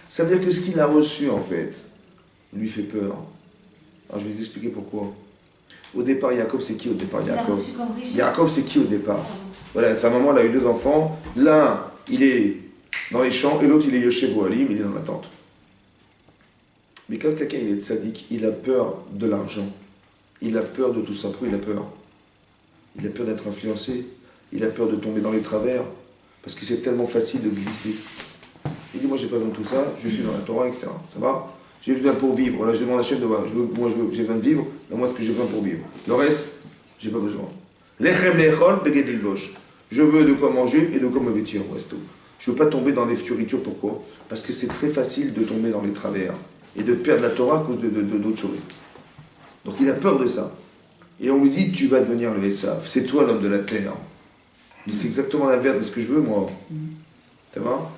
Ça veut dire que ce qu'il a reçu, en fait, lui fait peur. Alors je vais vous expliquer pourquoi. Au départ, Yaakov, c'est qui au départ, Il a Yaakov? reçu comme richesse. Yaakov, c'est qui au départ? Voilà, sa maman, elle a eu deux enfants. L'un, il est dans les champs, et l'autre, il est Yoshevo Alim, il est dans la tente. Mais quand quelqu'un, il est tzaddik, il a peur de l'argent. Il a peur de tout ça. Pourquoi il a peur? Il a peur d'être influencé. Il a peur de tomber dans les travers. Parce que c'est tellement facile de glisser. Il dit, moi, j'ai pas besoin de tout ça, je suis dans la Torah, etc. Ça va? J'ai besoin pour vivre. Là, je demande à la chaîne de voir. J'ai besoin de vivre. Moi, ce que j'ai besoin pour vivre. Le reste, j'ai pas besoin. Lechem lechol begedil bosh. Je veux de quoi manger et de quoi me vêtir. Reste tout. Je veux pas tomber dans les fioritures. Pourquoi? Parce que c'est très facile de tomber dans les travers et de perdre la Torah à cause d'autres choses. Donc il a peur de ça. Et on lui dit, tu vas devenir le Esav. C'est toi l'homme de la terre. Mais c'est exactement l'inverse de ce que je veux, moi. Ça va?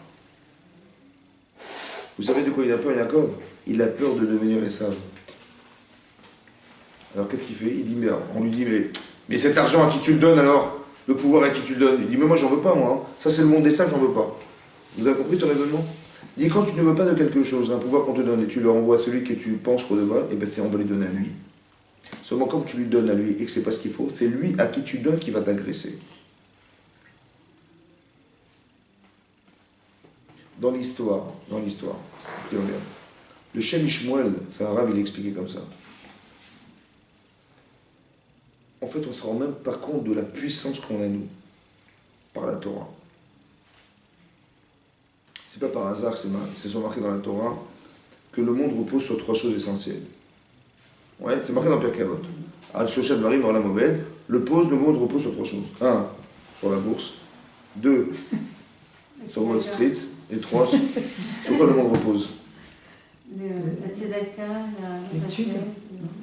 Vous savez de quoi il a peur, Yaakov? Il a peur de devenir Esav. Alors qu'est-ce qu'il fait? Il dit, mais on lui dit, mais cet argent à qui tu le donnes alors? Le pouvoir à qui tu le donnes? Il dit, mais moi j'en veux pas, moi. Ça c'est le monde des sages, j'en veux pas. Vous avez compris ce raisonnement? Il dit, quand tu ne veux pas de quelque chose, un pouvoir qu'on te donne, et tu le renvoies à celui que tu penses qu'on devrait, et bien on va lui donner à lui. Seulement comme tu lui donnes à lui et que c'est pas ce qu'il faut, c'est lui à qui tu donnes qui va t'agresser. Dans l'histoire, écoutez bien. Le Shem Ishmuel, c'est un rave, il est expliqué comme ça. En fait, on ne se rend même pas compte de la puissance qu'on a, nous, par la Torah. C'est pas par hasard que c'est marqué dans la Torah que le monde repose sur trois choses essentielles. Ouais, c'est marqué dans Pirkei Avot. Al Shoshan Varim dans la Mobed, le monde repose sur trois choses. 1, sur la bourse. 2, sur Wall Street. Et 3, sur quoi le monde repose? La tzedaka,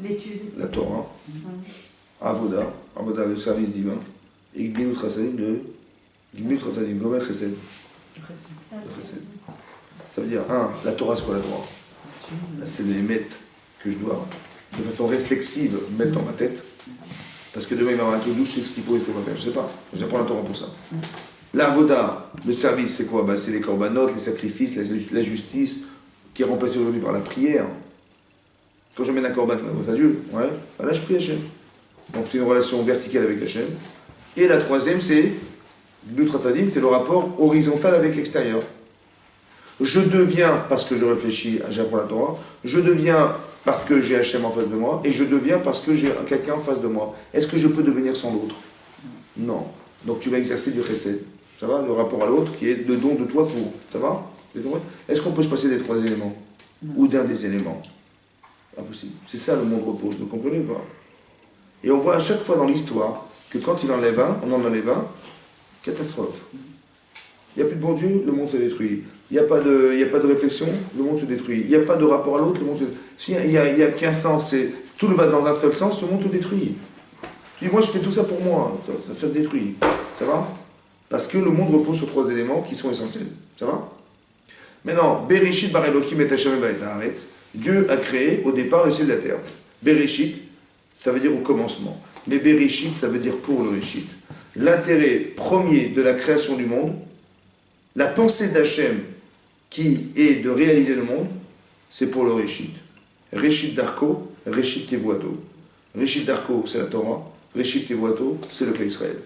l'étude. La Torah. Avoda, le service divin. Et Gmilut Chassadim, Gomer Chesed. Le Chesed. Ça veut dire, la Torah, c'est quoi la Torah? C'est les mètres que je dois, de façon réflexive, mettre dans ma tête. Parce que demain, il va y avoir un truc d'où je sais ce qu'il faut pas faire. Je sais pas. J'apprends la Torah pour ça. L'avoda, le service, c'est quoi? C'est les corbanotes, les sacrifices, la justice, qui est remplacée aujourd'hui par la prière. Quand je mets un corban, je m'adresse à Dieu. Ouais. Là, je prie Hachem. Donc, c'est une relation verticale avec Hachem. Et la troisième, c'est c'est le rapport horizontal avec l'extérieur. Je deviens parce que je réfléchis, j'apprends la Torah. Je deviens parce que j'ai Hachem en face de moi. Et je deviens parce que j'ai quelqu'un en face de moi. Est-ce que je peux devenir sans l'autre? Non. Donc, tu vas exercer du chesed. Ça va? Le rapport à l'autre qui est le don de toi pour. Ça va? Est-ce qu'on peut se passer des trois éléments? Ou d'un des éléments? Impossible. C'est ça le monde repose. Vous comprenez ou pas? Et on voit à chaque fois dans l'histoire que quand il enlève un, on en enlève un, catastrophe. Il n'y a plus de bon Dieu, le monde se détruit. Il n'y a pas de réflexion, le monde se détruit. Il n'y a pas de rapport à l'autre, le monde se détruit. S'il n'y a qu'un sens, tout va dans un seul sens, le monde se détruit. Tu dis, moi je fais tout ça pour moi, ça se détruit. Ça va? Parce que le monde repose sur 3 éléments qui sont essentiels. Ça va? Maintenant, Bereshit bar Elohim et Hashem et haaretz. Dieu a créé au départ le ciel et la terre. Bereshit, ça veut dire au commencement. Mais Bereshit, ça veut dire pour le Réshit. L'intérêt premier de la création du monde, la pensée d'Hachem qui est de réaliser le monde, c'est pour le Réshit. Réshit Darko, Réshit Tevuato. Réshit Darko, c'est la Torah. Réshit Tevuato, c'est le Klal Israël.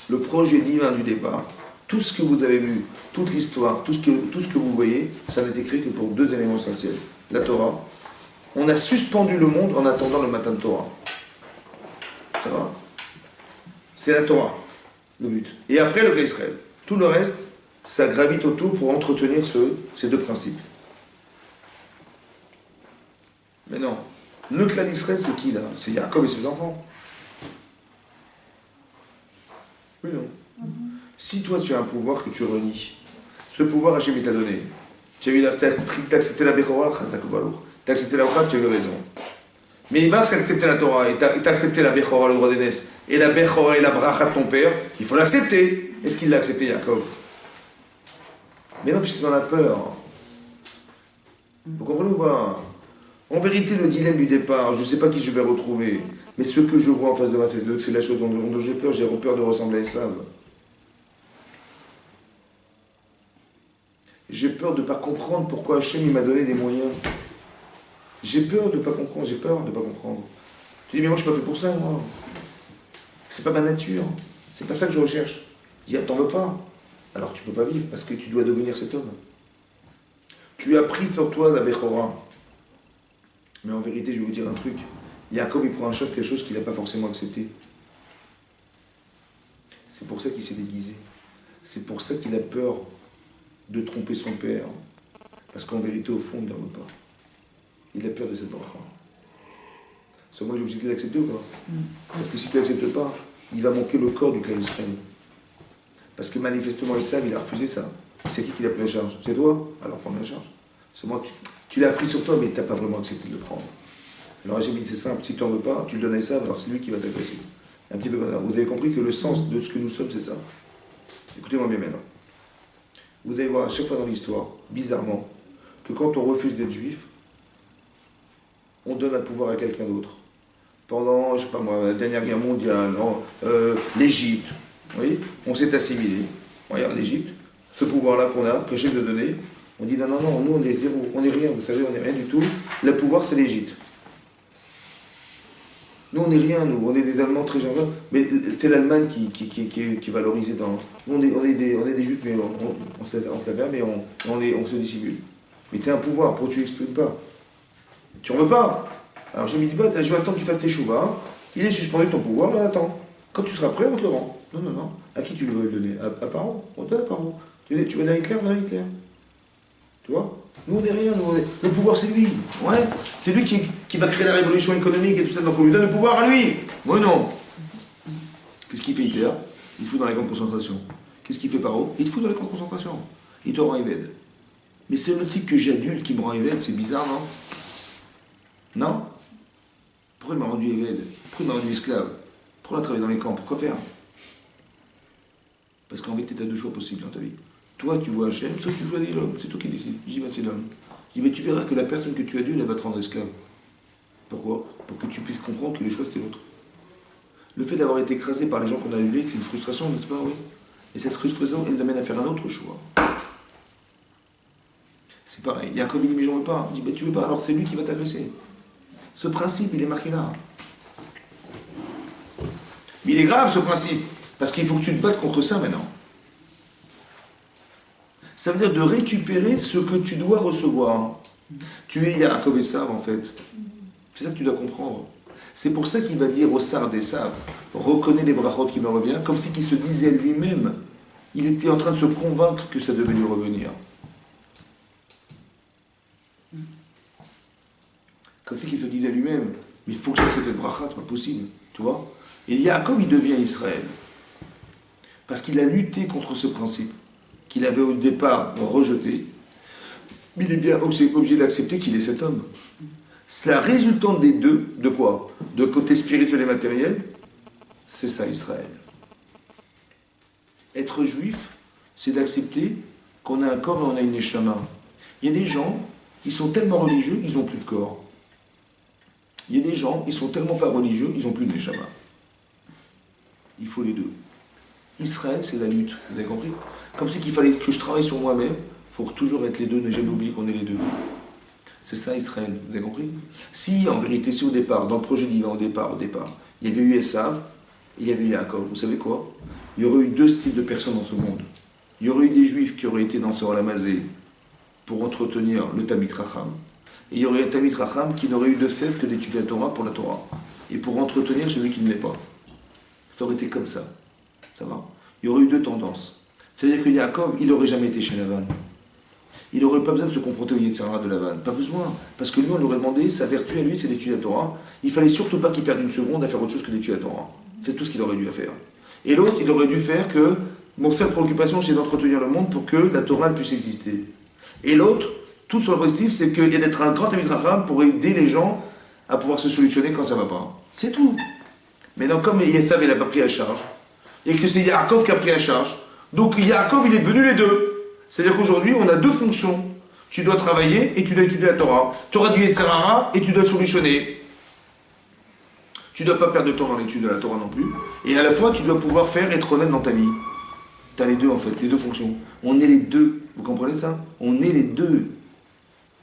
Le projet divin du départ, tout ce que vous avez vu, toute l'histoire, tout ce que vous voyez, ça n'a été créé que pour 2 éléments essentiels. La Torah. On a suspendu le monde en attendant le matin de Torah. Ça va? C'est la Torah, le but. Et après le Klal Israël. Tout le reste, ça gravite autour pour entretenir ces 2 principes. Mais non. Le Klal Israël, c'est qui là? C'est Yaakov et ses enfants. Oui, non. Si toi tu as un pouvoir que tu renies, ce pouvoir Hachem t'a donné, tu as accepté la Bechora, tu as accepté la Torah, tu as eu raison. Mais il va accepter la Torah et tu as accepté la Bechora, le droit d'aînesse, et la Bechora et la Bracha de ton père, il faut l'accepter. Est-ce qu'il l'a accepté, Yaakov? Mais non, puisqu'il en a peur. Vous comprenez ou pas? En vérité, le dilemme du départ, je ne sais pas qui je vais retrouver, mais ce que je vois en face de moi, c'est la chose dont j'ai peur. J'ai peur de ressembler à Esav. J'ai peur de ne pas comprendre pourquoi Hachem il m'a donné des moyens. J'ai peur de ne pas comprendre, Tu dis, mais moi je ne suis pas fait pour ça, moi. C'est pas ma nature. C'est pas ça que je recherche. Je dis, ah, t'en veux pas. Alors tu peux pas vivre, parce que tu dois devenir cet homme. Tu as pris sur toi la Bechora. Mais en vérité, je vais vous dire un truc. Yaakov, il prend un choc quelque chose qu'il n'a pas forcément accepté. C'est pour ça qu'il s'est déguisé. C'est pour ça qu'il a peur de tromper son père. Parce qu'en vérité, au fond, il n'en veut pas. Il a peur de cette bracha. Seulement, il est obligé de l'accepter ou pas? Parce que si tu ne l'acceptes pas, il va manquer le corps du Klal Israël. Parce que manifestement, Esav, il a refusé ça. C'est qui l'a pris en charge? C'est toi? Alors prends la charge. Seulement, tu l'as pris sur toi, mais tu n'as pas vraiment accepté de le prendre. Alors j'ai dit, c'est simple, si tu n'en veux pas, tu le donnes à Esav, alors c'est lui qui va t'agresser. Un petit peu comme ça. Vous avez compris que le sens de ce que nous sommes, c'est ça. Écoutez-moi bien maintenant. Vous allez voir à chaque fois dans l'histoire, bizarrement, que quand on refuse d'être juif, on donne un pouvoir à quelqu'un d'autre. Pendant, je sais pas moi, la dernière guerre mondiale, l'Égypte, oui, on s'est assimilé. Regarde l'Égypte, ce pouvoir-là qu'on a, que j'ai de donner, on dit non, nous on est zéro, on n'est rien, vous savez, on n'est rien du tout. Le pouvoir c'est l'Égypte. Nous on n'est rien, on est des Allemands très gentils, mais c'est l'Allemagne qui est valorisée dans. Nous on est des Juifs, mais on s'avère, mais on se dissimule. Mais tu as un pouvoir, pourquoi tu l'exprimes pas? Tu en veux pas? Alors je me dis pas, je vais attendre que tu fasses tes chouvas, il est suspendu ton pouvoir, ben attends. Quand tu seras prêt, on te le rend. Non. À qui tu le veux le donner? À Paro? On te donne à Paro. Tu veux donner à Hitler? Donne à Hitler. Tu vois? Nous on n'est rien, le pouvoir c'est lui. Ouais. C'est lui qui va créer la révolution économique et tout ça, donc on lui donne le pouvoir à lui. Moi non. Qu'est-ce qu'il fait Hitler? Il te fout dans les camps de concentration. Qu'est-ce qu'il fait Paro? Il te fout dans les camps de concentration. Il te rend évêque. Mais c'est le type que j'adulte qui me rend évêque, c'est bizarre, non? Non? Pourquoi il m'a rendu évêque? Pourquoi il m'a rendu esclave? Pourquoi on a travaillé dans les camps? Pourquoi faire? Parce qu'en vérité, tu as 2 choix possibles dans ta vie. Toi, tu vois Hachem, toi, tu vois l'homme. C'est toi qui décides. Je dis, c'est l'homme. Je dis, mais tu verras que la personne que tu as elle va te rendre esclave. Pourquoi? Pour que tu puisses comprendre que le choix, c'était l'autre. Le fait d'avoir été écrasé par les gens qu'on a annulés, c'est une frustration, n'est-ce pas? Oui. Et cette frustration, elle l'amène à faire un autre choix. C'est pareil. Yaakov, il dit, mais j'en veux pas. Il dit, mais tu veux pas, alors c'est lui qui va t'agresser. Ce principe, il est marqué là. Mais il est grave, ce principe. Parce qu'il faut que tu te battes contre ça maintenant. Ça veut dire de récupérer ce que tu dois recevoir. Tu es Yaakov et Esav, en fait. C'est ça que tu dois comprendre. C'est pour ça qu'il va dire au Sar d'Esav, reconnais les brachot qui me reviennent, comme si qu'il se disait lui-même, il était en train de se convaincre que ça devait lui revenir. Comme si qu'il se disait lui-même, Mais il faut que j'accepte cette bracha, c'est pas possible. Tu vois? Et Yaakov, il devient Israël. Parce qu'il a lutté contre ce principe, qu'il avait au départ rejeté. Mais il est bien obligé d'accepter qu'il est cet homme. C'est la résultante des deux, de quoi? De côté spirituel et matériel, c'est ça Israël. Être juif, c'est d'accepter qu'on a un corps et on a une neshama. Il y a des gens, ils sont tellement religieux, ils n'ont plus de corps. Il y a des gens, ils sont tellement pas religieux, ils n'ont plus de neshama. Il faut les deux. Israël, c'est la lutte, vous avez compris? Comme si qu'il fallait que je travaille sur moi-même pour toujours être les deux, ne jamais oublier qu'on est les deux. C'est ça Israël, vous avez compris? Si, en vérité, si au départ, dans le projet divin, au départ, il y avait eu Esav, et il y avait eu Yaakov, vous savez quoi? Il y aurait eu deux styles de personnes dans ce monde. Il y aurait eu des juifs qui auraient été dans ce Olamazé pour entretenir le Talmid Chacham, et il y aurait un Talmid Chacham qui n'aurait eu de cesse que d'étudier la Torah pour la Torah, et pour entretenir celui qui ne l'est pas. Ça aurait été comme ça. Ça va? Il y aurait eu deux tendances. C'est-à-dire que Yaakov, il n'aurait jamais été chez Lavan. Il n'aurait pas besoin de se confronter au Yetzirah de Lavan. Pas besoin. Parce que lui, on lui aurait demandé, sa vertu à lui, c'est d'étudier la Torah. Il fallait surtout pas qu'il perde une seconde à faire autre chose que d'étudier la Torah. C'est tout ce qu'il aurait dû faire. Et l'autre, il aurait dû faire que mon seule préoccupation, c'est d'entretenir le monde pour que la Torah puisse exister. Et l'autre, tout son objectif, c'est d'être un grand Talmid Chacham pour aider les gens à pouvoir se solutionner quand ça ne va pas. C'est tout. Mais non, comme Esav, il n'a pas pris à charge, et que c'est Yaakov qui a pris à charge, donc Yaakov, il est devenu les deux. C'est-à-dire qu'aujourd'hui, on a deux fonctions. Tu dois travailler et tu dois étudier la Torah. Tu auras du Yetzirah et tu dois solutionner. Tu ne dois pas perdre de temps dans l'étude de la Torah non plus. Et à la fois, tu dois pouvoir être honnête dans ta vie. Tu as les deux en fait, les deux fonctions. On est les deux. Vous comprenez ça? On est les deux.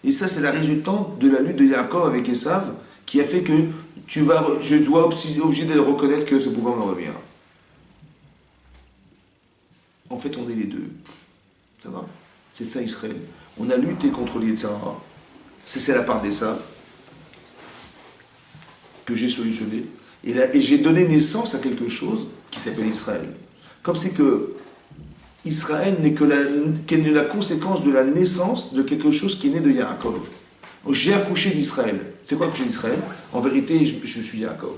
Et ça, c'est la résultante de la lutte de Yaakov avec Esav qui a fait que je dois obligé de reconnaître que ce pouvoir me revient. En fait, on est les deux. Ça va? C'est ça Israël. On a lutté contre les Yetzirah. C'est la part d'Esav que j'ai solutionné. Et j'ai donné naissance à quelque chose qui s'appelle Israël. Comme c'est que Israël n'est que la conséquence de la naissance de quelque chose qui est né de Yaakov. J'ai accouché d'Israël. C'est quoi accoucher d'Israël? En vérité, je suis Yaakov.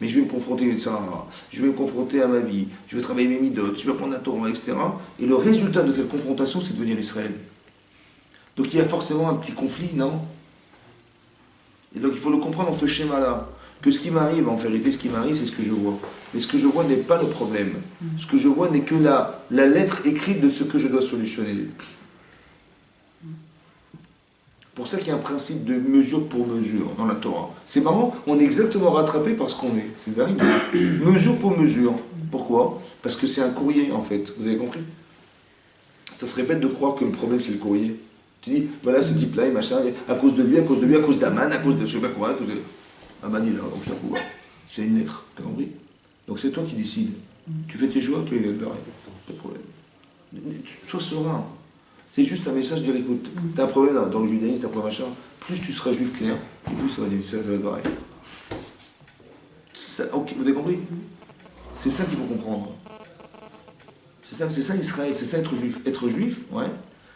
Mais je vais me confronter à ça, je vais me confronter à ma vie, je vais travailler mes midotes, je vais prendre la Torah, etc. Et le résultat de cette confrontation, c'est de devenir Israël. Donc il y a forcément un petit conflit, non? Et donc il faut le comprendre dans ce schéma-là. Que ce qui m'arrive, en vérité, ce qui m'arrive, c'est ce que je vois. Mais ce que je vois n'est pas le problème. Ce que je vois n'est que la lettre écrite de ce que je dois solutionner. Pour ça qu'il y a un principe de mesure pour mesure dans la Torah. C'est marrant, on est exactement rattrapé par ce qu'on est. C'est dingue. Mesure pour mesure. Pourquoi? Parce que c'est un courrier, en fait. Vous avez compris? Ça serait bête de croire que le problème, c'est le courrier. Tu dis, voilà, ce type-là, et machin, à cause de lui, à cause d'Aman, à cause de je sais pas quoi, à cause de... Aman, il a aucun pouvoir. C'est une lettre. T'as compris? Donc c'est toi qui décides. Tu fais tes choix, tu es barré. Pas de problème. Sois serein. C'est juste un message de dire, écoute, t'as un problème dans le judaïsme, t'as un problème machin, plus tu seras juif clair, et plus ça va être pareil. Okay, vous avez compris? C'est ça qu'il faut comprendre. C'est ça Israël, c'est ça être juif. Être juif, ouais,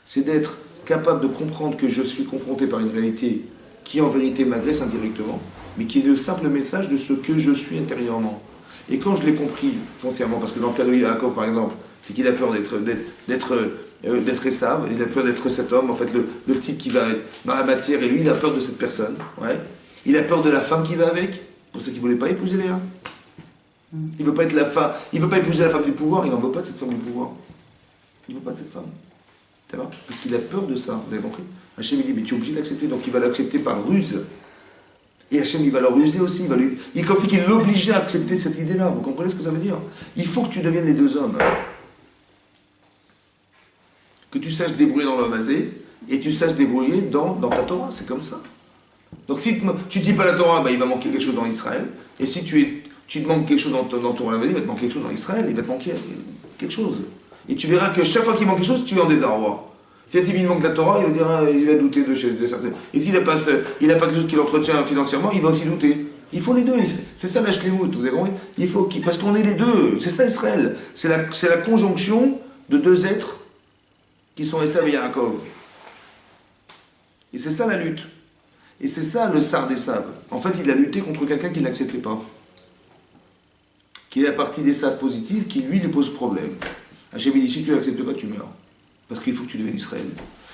c'est d'être capable de comprendre que je suis confronté par une réalité qui en vérité m'agresse indirectement, mais qui est le simple message de ce que je suis intérieurement. Et quand je l'ai compris foncièrement, parce que dans le cas de Yaakov par exemple, c'est qu'il a peur d'être Esav, il a peur d'être cet homme, en fait le type qui va dans la matière, et lui il a peur de cette personne, ouais. Il a peur de la femme qui va avec, pour ça qu'il ne voulait pas épouser Léa. Il ne veut pas être il veut pas épouser la femme du pouvoir, il n'en veut pas de cette femme du pouvoir. Il ne veut pas de cette femme. Tu vois? Parce qu'il a peur de ça, vous avez compris? Hachem il dit, mais tu es obligé d'accepter, donc il va l'accepter par ruse. Et Hachem il va le ruser aussi, il confie qu'il l'obligeait à accepter cette idée-là, vous comprenez ce que ça veut dire? Il faut que tu deviennes les deux hommes. Que tu saches débrouiller dans le vasé, et tu saches débrouiller dans ta Torah, c'est comme ça. Donc si tu ne dis pas la Torah, il va manquer quelque chose dans Israël, et si tu te manques quelque chose dans ton vasé, il va te manquer quelque chose dans Israël, il va te manquer quelque chose. Et tu verras que chaque fois qu'il manque quelque chose, tu es en désarroi. Si un type il manque la Torah, il va dire, il va douter de certaines. Et s'il n'a pas quelque chose qui l'entretient financièrement, il va aussi douter. Il faut les deux, c'est ça la shlemut, vous avez compris? Parce qu'on est les deux, c'est ça Israël. C'est la conjonction de deux êtres qui sont Esav et Yaakov. Et c'est ça la lutte. Et c'est ça le sar d'Esav. En fait, il a lutté contre quelqu'un qui ne l'acceptait pas. Qui est la partie d'Esav positive qui, lui pose problème. Hachem dit, si tu ne l'acceptes pas, tu meurs. Parce qu'il faut que tu deviennes Israël.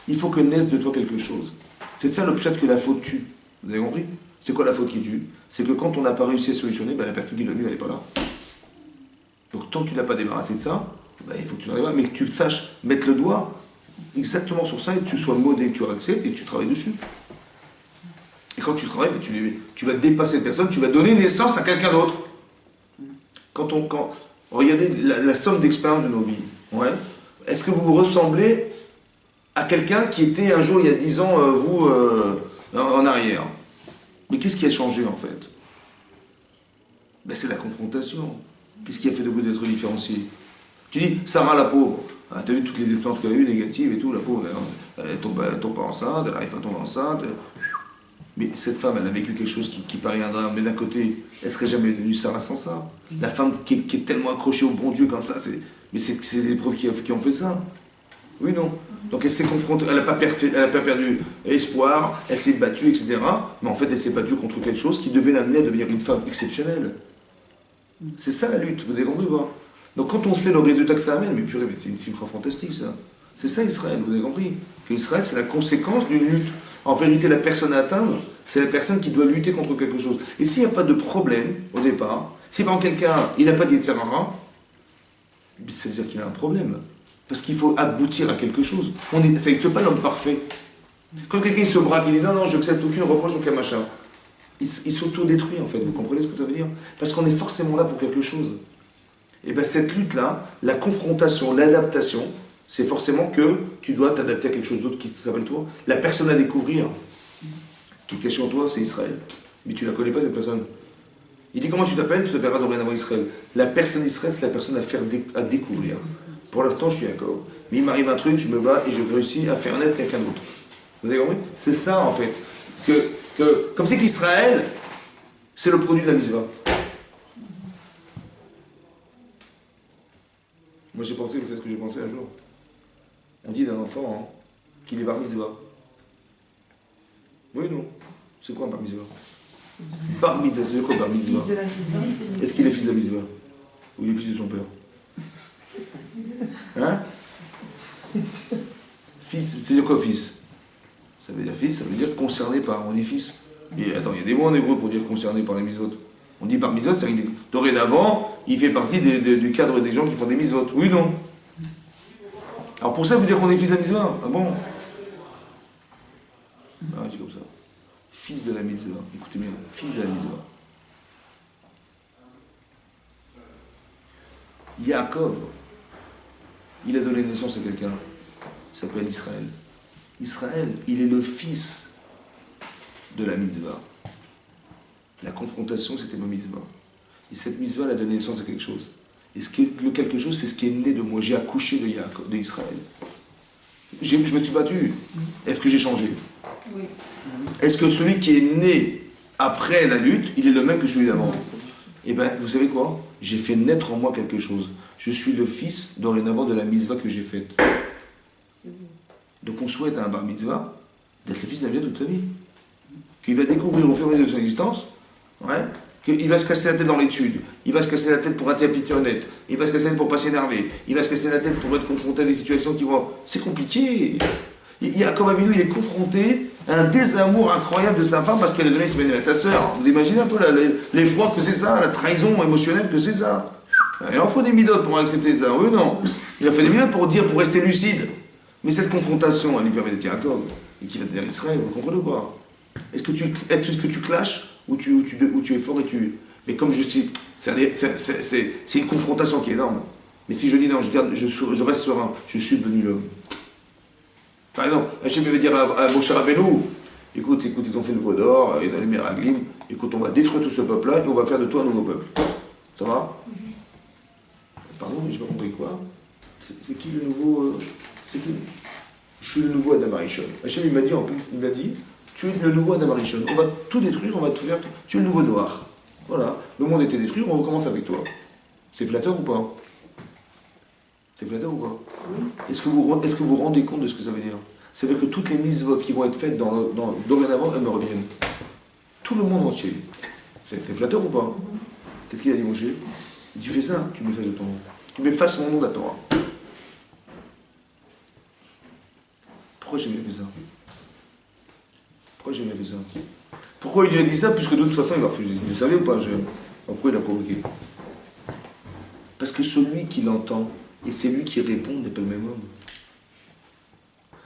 Il faut que naisse de toi quelque chose. C'est ça le pshat que la faute tue. Vous avez compris? C'est quoi la faute qui tue? C'est que quand on n'a pas réussi à solutionner, la personne qui l'a vu, elle n'est pas là. Donc tant que tu n'as pas débarrassé de ça, il faut que tu n'arrives pas, mais que tu saches mettre le doigt exactement sur ça et que tu sois modé, que tu acceptes et que tu travailles dessus. Et quand tu travailles, tu vas dépasser cette personne, tu vas donner naissance à quelqu'un d'autre. Regardez la somme d'expériences de nos vies. Ouais. Est-ce que vous vous ressemblez à quelqu'un qui était un jour, il y a 10 ans, en arrière? Mais qu'est-ce qui a changé en fait? C'est la confrontation. Qu'est-ce qui a fait de vous d'être différencié? Tu dis, Sarah la pauvre, ah, t'as vu toutes les expériences qu'elle a eues, négatives et tout, la pauvre, elle tombe pas enceinte, elle arrive à tomber enceinte. Mais cette femme, elle a vécu quelque chose qui paraît un drame, mais d'un côté, elle serait jamais devenue Sarah sans ça. La femme qui est tellement accrochée au bon Dieu comme ça, c'est des preuves qui ont fait ça. Oui, non. Donc elle s'est confrontée, elle n'a pas perdu espoir, elle s'est battue, etc. Mais en fait, elle s'est battue contre quelque chose qui devait l'amener à devenir une femme exceptionnelle. C'est ça la lutte, vous avez compris pas? Donc quand on sait le résultat que ça amène, mais purée, c'est une cifre fantastique ça. C'est ça Israël, vous avez compris? Que Israël, c'est la conséquence d'une lutte. En vérité, la personne à atteindre, c'est la personne qui doit lutter contre quelque chose. Et s'il n'y a pas de problème au départ, si par exemple quelqu'un, il n'a pas d'Yetzirara, ça veut dire qu'il a un problème. Parce qu'il faut aboutir à quelque chose. Ça n'existe pas l'homme parfait. Quand quelqu'un se braque, il dit non, je n'accepte aucune reproche, aucun machin. Il s'auto-détruit en fait, vous comprenez ce que ça veut dire? Parce qu'on est forcément là pour quelque chose. Et bien cette lutte-là, la confrontation, l'adaptation, c'est forcément que tu dois t'adapter à quelque chose d'autre qui s'appelle toi. La personne à découvrir, qui est question toi, c'est Israël. Mais tu ne la connais pas cette personne. Il dit comment tu t'appelles? Tu t'appelleras dorénavant Israël. La personne Israël, c'est la personne à découvrir. Pour l'instant, je suis d'accord. Mais il m'arrive un truc, je me bats et je réussis à faire naître quelqu'un d'autre. Vous avez compris? C'est ça en fait. Comme c'est qu'Israël, c'est le produit de la mitzvah. Moi j'ai pensé, vous savez ce que j'ai pensé un jour? On dit d'un enfant qu'il est bar mitzvah. Oui, non. C'est quoi un bar mitzvah? Bar mitzvah, c'est quoi bar mitzvah? Est-ce qu'il est fils de la mitzvah? Ou il est fils de son père? Hein? Fils, c'est-à-dire quoi fils? Ça veut dire fils, ça veut dire concerné par. On dit fils. Et attends, il y a des mots en hébreu pour dire concerné par les mitzvot. On dit par mitzvot, c'est-à-dire dorénavant, il fait partie du cadre des gens qui font des mitzvot. Oui, non? Alors pour ça, vous dire qu'on est fils de la mitzvah? Ah bon? Ah, je dis comme ça. Fils de la mitzvah. Écoutez bien, fils de la mitzvah. Yaakov, il a donné naissance à quelqu'un. Il s'appelle Israël. Israël, il est le fils de la mitzvah. La confrontation, c'était ma mitzvah. Et cette mitzvah, elle a donné naissance à quelque chose. Et le quelque chose, c'est ce qui est né de moi. J'ai accouché d'Israël. Je me suis battu. Est-ce que j'ai changé? Oui. Est-ce que celui qui est né après la lutte, il est le même que celui d'avant? Eh bien, vous savez quoi? J'ai fait naître en moi quelque chose. Je suis le fils, dorénavant, de la mitzvah que j'ai faite. Donc on souhaite à un bar mitzvah d'être le fils de la mitzvah toute sa vie. Qu'il va découvrir au fur et à mesure de son existence, qu'il va se casser la tête dans l'étude, il va se casser la tête pour être honnête, il va se casser la tête pour pas s'énerver, il va se casser la tête pour être confronté à des situations qui vont... C'est compliqué. Comme Avinou, il est confronté à un désamour incroyable de sa femme parce qu'elle a donné ses bénéfices à sa sœur. Vous imaginez un peu l'effroi que c'est ça, la trahison émotionnelle que c'est ça. Il en faut des midotes pour accepter ça. Oui, non. Il a fait des midotes pour rester lucide. Mais cette confrontation, elle lui permet d'être Yaakov, et qui va devenir Israël, vous comprenez ou pas? Est-ce que tu clashes ou tu es fort et tu... Mais comme je dis, c'est une confrontation qui est énorme. Mais si je dis non, je reste serein, je suis devenu l'homme. Par exemple, Hachem va dire à Moshe Rabbeinu, écoute, ils ont fait le veau d'or, ils ont les Meraglim, écoute, on va détruire tout ce peuple-là et on va faire de toi un nouveau peuple. Ça va? Pardon, mais je n'ai pas compris quoi? C'est qui le nouveau... c'est qui? Je suis le nouveau Adam Arishon. Hachem, il m'a dit, en plus, il m'a dit, tu es le nouveau Adam Arishon. On va tout détruire, on va tout faire. Tu es le nouveau Noir. Voilà. Le monde était détruit, on recommence avec toi. C'est flatteur ou pas? C'est flatteur ou pas? Oui. Est-ce que vous vous rendez compte de ce que ça veut dire? C'est-à-dire que toutes les mitzvot qui vont être faites dorénavant, elles me reviennent. Tout le monde entier. C'est flatteur ou pas? Qu'est-ce qu'il a dit, Moshe? Tu fais ça, tu m'effaces de ton nom. Tu m'effaces mon nom de la Torah. Pourquoi j'ai bien fait ça? Pourquoi j'ai bien fait ça? Pourquoi il lui a dit ça? Puisque de toute façon, il va refuser. Vous savez ou pas? Pourquoi il a provoqué? Parce que celui qui l'entend et c'est lui qui répond n'est pas le même homme.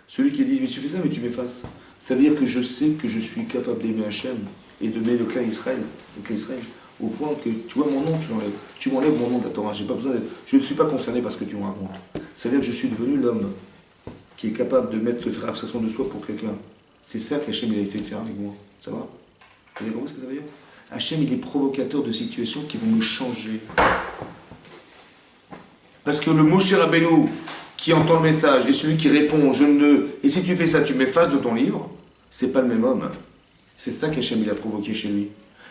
Celui qui dit, mais tu fais ça, mais tu m'effaces. Ça veut dire que je sais que je suis capable d'aimer Hachem et de mettre le clan Israël, au point que, tu vois, mon nom, tu l'enlèves. Tu m'enlèves mon nom de la Torah. J'ai pas besoin je ne suis pas concerné par ce que tu me racontes. Ça veut dire que je suis devenu l'homme qui est capable de faire abstraction de soi pour quelqu'un. C'est ça qu'Hachem il a essayé de faire avec moi. Ça va? Vous avez compris ce que ça veut dire? Hachem, il est provocateur de situations qui vont me changer. Parce que le Moshe Rabbeinu qui entend le message et celui qui répond, et si tu fais ça, tu m'effaces de ton livre, c'est pas le même homme. C'est ça qu'Hachem il a provoqué chez lui.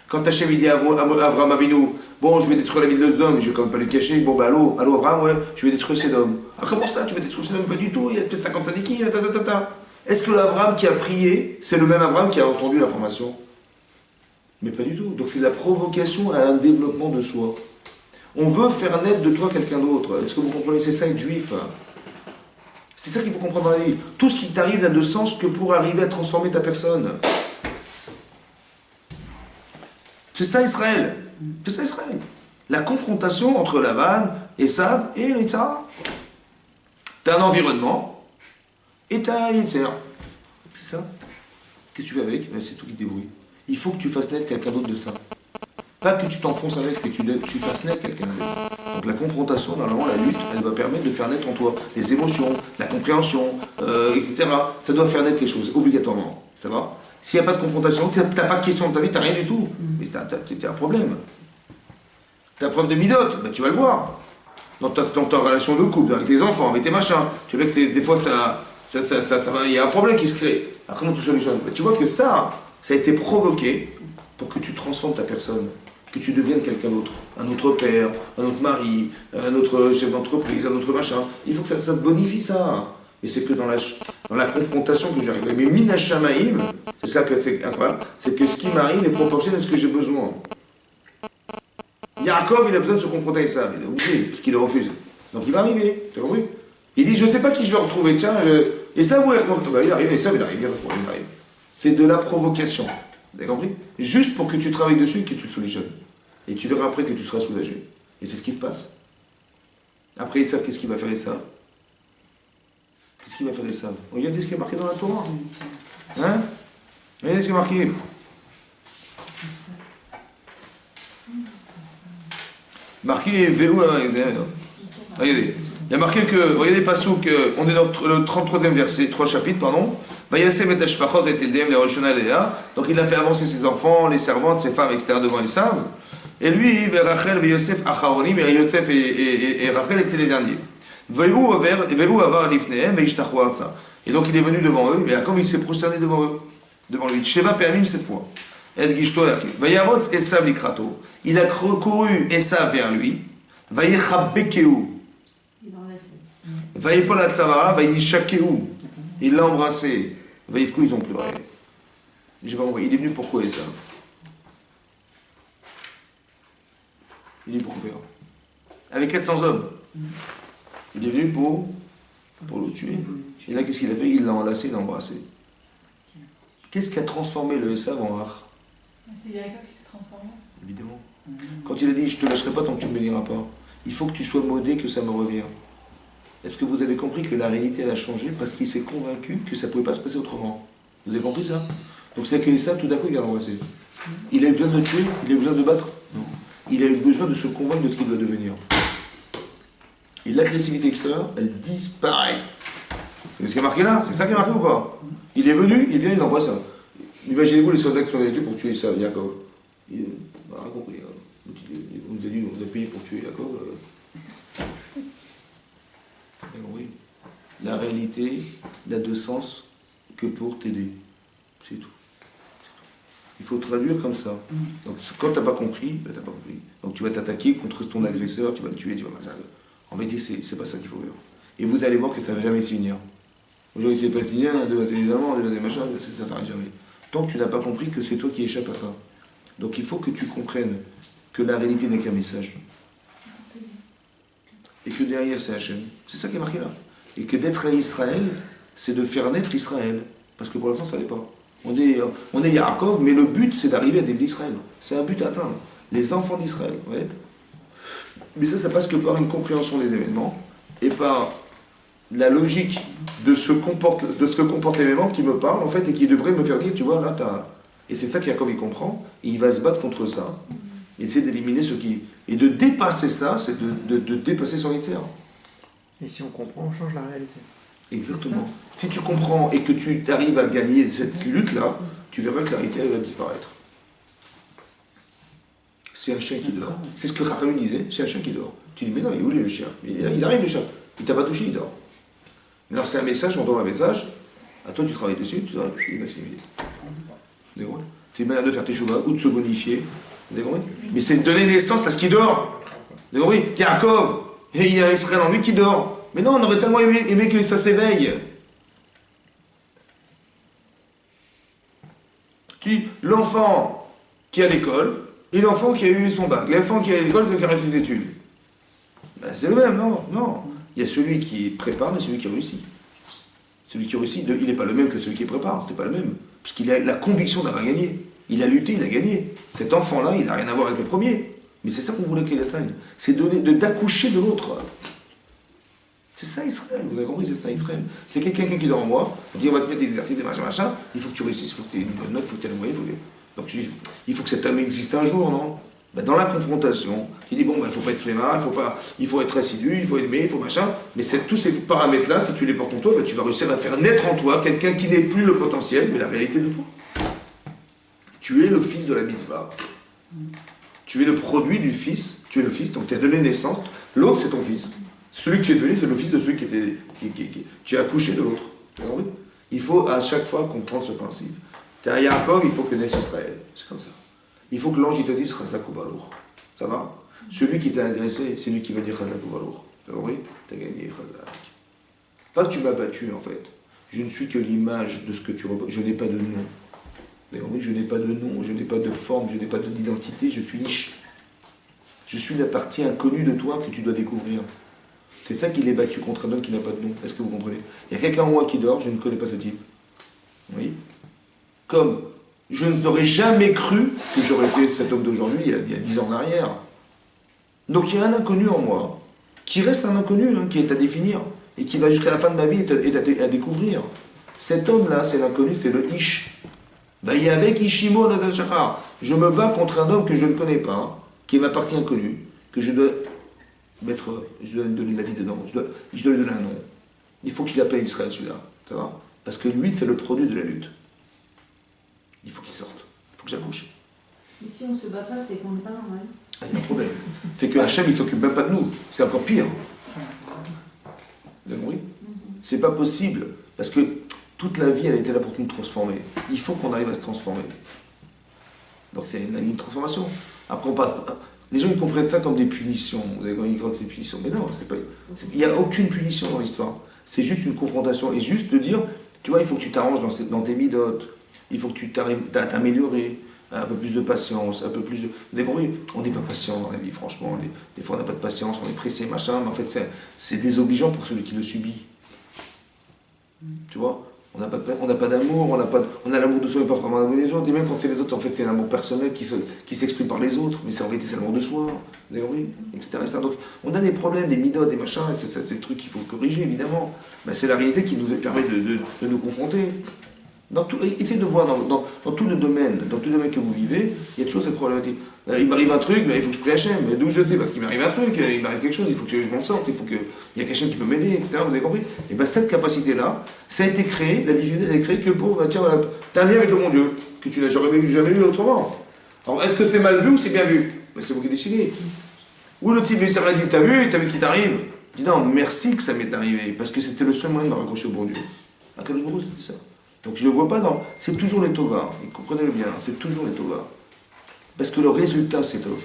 Quand Hachem il dit à Avraham Avinu, bon, je vais détruire la ville de Sodome, je vais quand même pas le cacher, bon, bah, allô, Avraham, ouais, je vais détruire Sodome. Ah, comment ça, tu vas détruire Sodome? Pas du tout, il y a peut-être 50 sadikim, Est-ce que l'Avraham qui a prié, c'est le même Avraham qui a entendu l'information? Mais pas du tout. Donc c'est la provocation à un développement de soi. On veut faire naître de toi quelqu'un d'autre. Est-ce que vous comprenez? C'est ça être juif. C'est ça qu'il faut comprendre dans la vie. Tout ce qui t'arrive n'a de sens que pour arriver à transformer ta personne. C'est ça Israël. C'est ça Israël. La confrontation entre Lavan, Esav et le Yitzhara. T'as un environnement et t'as un Yetzer. C'est ça. Qu'est-ce que tu fais avec? Ben, c'est toi qui te débrouilles. Il faut que tu fasses naître quelqu'un d'autre de ça. Pas que tu t'enfonces avec, que tu fasses naître quelqu'un d'autre. Donc la confrontation, normalement, la lutte, elle va permettre de faire naître en toi les émotions, la compréhension, etc. Ça doit faire naître quelque chose, obligatoirement. Ça va? S'il n'y a pas de confrontation, tu n'as pas de question de ta vie, tu n'as rien du tout. Mais tu as un problème. Tu as un problème de midote, ben, tu vas le voir. Dans ta relation de couple, avec tes enfants, avec tes machins. Tu vois que des fois, il y a un problème qui se crée. Alors comment tu solutionnes? Ben, tu vois que ça a été provoqué pour que tu transformes ta personne, que tu deviennes quelqu'un d'autre, un autre père, un autre mari, un autre chef d'entreprise, un autre machin. Il faut que ça se bonifie, ça. Et c'est que dans la confrontation que j'arrive. Mais Minashamaïm, c'est ça que c'est incroyable, c'est que ce qui m'arrive est proportionnel à ce que j'ai besoin. Yaakov, il a besoin de se confronter avec ça, il est obligé, parce qu'il le refuse. Donc il va arriver, tu as compris? Il dit, je ne sais pas qui je vais retrouver, tiens, et ça, vous il arrive, et ça, il arrive. C'est de la provocation. Vous avez compris? Juste pour que tu travailles dessus et que tu le solutionnes. Et tu verras après que tu seras soulagé. Et c'est ce qui se passe. Après, ils savent qu'est-ce qu'il va faire, ils savent. Qu'est-ce qu'il va faire, ils savent. Regardez ce qui est marqué dans la Torah. Hein? Regardez ce qui est marqué. Marqué, regardez. Il y a marqué que, regardez, Passouk, on est dans le 33e verset, 3 chapitres, pardon. Donc il a fait avancer ses enfants, les servantes, ses femmes, etc. devant Esav. Et lui, Rachel et Yosef, Acharonim, et Yosef et Rachel étaient les derniers. Et donc il est venu devant eux, et comme il s'est prosterné devant eux, devant lui. Sheva Permim cette fois. Il a couru Esav vers lui. Vayechabekeu. Vayepol Atzavara, Vayishakeu. Il l'a embrassé. Vaïfkou, ils ont pleuré. J'ai pas compris. Il est venu pourquoi, ça? Il est venu pour faire. Avec 400 hommes. Il est venu pour le tuer. Et là, qu'est-ce qu'il a fait? Il l'a enlacé, il l'a embrassé. Qu'est-ce qui a transformé le Esav en Ar? C'est Yaakov qui s'est transformé. Évidemment. Quand il a dit, je te lâcherai pas tant que tu ne me béniras pas. Il faut que tu sois modé, que ça me revient. Est-ce que vous avez compris que la réalité elle a changé parce qu'il s'est convaincu que ça ne pouvait pas se passer autrement? Vous avez compris ça? Donc c'est que ça, tout d'un coup, il a embrassé. Il a eu besoin de tuer? Il a eu besoin de battre? Non. Il a eu besoin de se convaincre de ce qu'il doit devenir. Et l'agressivité extérieure, elle disparaît. C'est ce qui est marqué là? C'est ça qui est marqué ou pas? Il est venu, il vient, il embrasse. Imaginez-vous les soldats qui sont avec lui pour tuer ça, Yaakov. Il n'a rien compris. On nous a dit, on a payé pour tuer Yaakov. Oui. La réalité n'a de sens que pour t'aider. C'est tout. Il faut traduire comme ça. Donc quand tu n'as pas compris, ben, t'as pas compris. Donc tu vas t'attaquer contre ton agresseur, tu vas le tuer, tu vas... En vérité, c'est pas ça qu'il faut faire. Et vous allez voir que ça ne va jamais se finir. Aujourd'hui, c'est palestinien, demain c'est les Allemands, demain c'est machin, ça s'arrête jamais. Tant que tu n'as pas compris que c'est toi qui échappes à ça. Donc il faut que tu comprennes que la réalité n'est qu'un message. Et que derrière c'est Hachem. C'est ça qui est marqué là. Et que d'être à Israël, c'est de faire naître Israël. Parce que pour l'instant, ça n'est pas. On est Yaakov, mais le but, c'est d'arriver à début d'Israël. C'est un but à atteindre. Les enfants d'Israël. Vous voyez. Mais ça passe que par une compréhension des événements et par la logique de ce que comporte l'événement qui me parle, en fait, et qui devrait me faire dire, tu vois, là, t'as... Et c'est ça qu'Yaakov, il comprend, et il va se battre contre ça, et essayer d'éliminer ce qui... Et de dépasser ça, c'est de dépasser son Yetzer. Et si on comprend, on change la réalité. Exactement. Si tu comprends et que tu arrives à gagner cette lutte-là, tu verras que la réalité, elle va disparaître. C'est un chien qui dort. C'est ce que Rachamim disait, c'est un chien qui dort. Tu dis, mais non, il est où le chien? Il arrive le chien. Il t'a pas touché, il dort. Mais alors c'est un message, on donne un message, à toi tu travailles dessus, tu dois, il va s'éliminer. Vous avez compris? C'est une manière de faire tes chouvas ou de se bonifier. Vous avez compris? Mais c'est de donner naissance à ce qui dort. Vous avez compris? Yaakov, et il y a Israël en lui qui dort. Mais non, on aurait tellement aimé que ça s'éveille. Tu dis, l'enfant qui est à l'école, et l'enfant qui a eu son bac. L'enfant qui est à l'école, c'est celui qui a réussi ses études. Ben, c'est le même, non? Non. Il y a celui qui prépare et celui qui réussit. Celui qui réussit, il n'est pas le même que celui qui prépare, c'est pas le même. Parce qu'il a la conviction d'avoir gagné. Il a lutté, il a gagné. Cet enfant-là, il n'a rien à voir avec le premier. Mais c'est ça qu'on voulait qu'il atteigne. C'est d'accoucher de l'autre. C'est ça Israël, vous avez compris, c'est ça Israël. C'est quelqu'un qui dort en moi, on dit on va te mettre des exercices, des machins, il faut que tu réussisses, il faut que tu aies une bonne note, il faut que tu aies le moyen, donc tu dis, il faut que cet homme existe un jour, non? Ben, dans la confrontation, tu dis bon, il ne faut pas être flemmard, il faut être assidu, il faut aimer, il faut machin, mais tous ces paramètres-là, si tu les portes en toi, ben, tu vas réussir à faire naître en toi quelqu'un qui n'est plus le potentiel, mais la réalité de toi. Tu es le fils de la mitzvah. Tu es le produit du fils, tu es le fils, donc tu as donné naissance, l'autre c'est ton fils. Celui que tu es devenu, c'est le fils de celui tu as accouché de l'autre. Il faut à chaque fois comprendre ce principe. Tu es à Yaakov, il faut que naisse Israël. C'est comme ça. Il faut que l'ange il te dise Chazak Ubalour. Ça va? Celui qui t'a agressé, c'est lui qui va dire Chazak Ubalour. Tu as compris? Tu as gagné Chazak. Pas que tu m'as battu en fait. Je ne suis que l'image de ce que tu représentes. Je n'ai pas de nom. Tu as compris? Je n'ai pas de nom, je n'ai pas de forme, je n'ai pas d'identité, je suis niche. Je suis la partie inconnue de toi que tu dois découvrir. C'est ça qu'il est battu contre un homme qui n'a pas de nom. Est-ce que vous comprenez? Il y a quelqu'un en moi qui dort, je ne connais pas ce type. Oui. Comme je n'aurais jamais cru que j'aurais été cet homme d'aujourd'hui il y a 10 ans en arrière. Donc il y a un inconnu en moi, qui reste un inconnu, hein, qui est à définir, et qui va jusqu'à la fin de ma vie et à découvrir. Cet homme-là, c'est l'inconnu, c'est le Ish. Ben, il y a avec Ishimo Nadal Shachar. Je me bats contre un homme que je ne connais pas, hein, qui est ma partie inconnue, que je dois lui donner la vie dedans, je dois lui donner un nom. Il faut que je l'appelle Israël celui-là, ça va? Parce que lui, c'est le produit de la lutte. Il faut qu'il sorte, il faut que j'accouche. Et si on ne se bat pas, c'est qu'on n'est pas normal. Ah, il y a un problème. C'est que Hachem, il ne s'occupe même pas de nous. C'est encore pire. Vous avez compris? C'est pas possible. Parce que toute la vie, elle était là pour nous transformer. Il faut qu'on arrive à se transformer. Donc c'est une transformation. Après, on passe... Les gens, ils comprennent ça comme des punitions. Vous avez compris, ils croient que c'est des punitions. Mais non, c'est pas... il n'y a aucune punition dans l'histoire. C'est juste une confrontation. Et juste de dire, tu vois, il faut que tu t'arranges dans tes midotes. Il faut que tu t'arrives à t'améliorer. Un peu plus de patience, un peu plus de... Vous avez compris? On n'est pas patient dans la vie, franchement. Des fois, on n'a pas de patience, on est pressé, machin. Mais en fait, c'est désobligeant pour celui qui le subit. Tu vois? On n'a pas d'amour, on a l'amour de soi et pas vraiment l'amour des autres. Et même quand c'est les autres, en fait, c'est l'amour personnel qui s'exprime par les autres. Mais en réalité, c'est l'amour de soi. Vous avez compris? Etc., etc. Donc, on a des problèmes, des midotes, des machins. Et c'est le truc qu'il faut corriger, évidemment. Mais c'est la réalité qui nous permet de nous confronter. Essayez de voir dans tout le domaine que vous vivez, il y a toujours cette problématique. Il m'arrive un truc, il faut que je prie Hachem. Mais d'où je sais? Parce qu'il m'arrive un truc, il m'arrive quelque chose, il faut que je m'en sorte, il y a quelqu'un qui peut m'aider, etc. Vous avez compris? Et bien cette capacité-là, ça a été créé, la divinité elle est créée que pour, tiens, voilà, t'as un lien avec le bon Dieu, que tu n'as jamais vu autrement. Alors est-ce que c'est mal vu ou c'est bien vu? Mais c'est vous qui décidez. Ou le type, mais c'est rien dit, t'as vu ce qui t'arrive? Je dis non, merci que ça m'est arrivé, parce que c'était le seul moyen de me raccrocher au bon Dieu. À quel moment c'est ça? Donc je ne le vois pas dans... C'est toujours les tovas, et comprenez-le bien, c'est toujours les tovas. Parce que le résultat, c'est tov.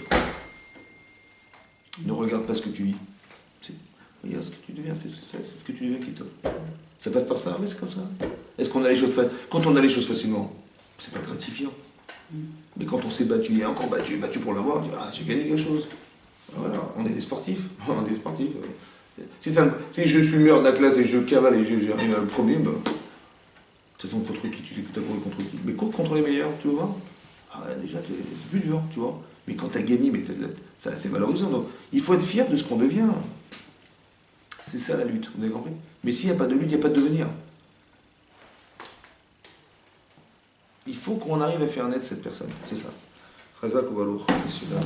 Ne regarde pas ce que tu vis. Regarde ce que tu deviens, c'est ce que tu deviens qui est tov. Ça passe par ça, mais c'est comme ça. Est-ce qu'on a les choses quand on a les choses facilement, c'est pas gratifiant. Mais quand on s'est battu et encore battu pour l'avoir, on dit ah j'ai gagné quelque chose. Voilà, on est des sportifs. On est des sportifs. Si je suis le meilleur de la classe et je cavale et j'arrive à le premier, ben, de toute façon contre qui tu as couru contre qui. Mais contre les meilleurs, tu vois. Ah ouais, déjà c'est plus dur, tu vois. Mais quand tu as gagné, mais c'est valorisant. Donc il faut être fier de ce qu'on devient. C'est ça la lutte, vous avez compris? Mais s'il n'y a pas de lutte, il n'y a pas de devenir. Il faut qu'on arrive à faire naître cette personne, c'est ça. Razak ou Valour, messieurs, dames.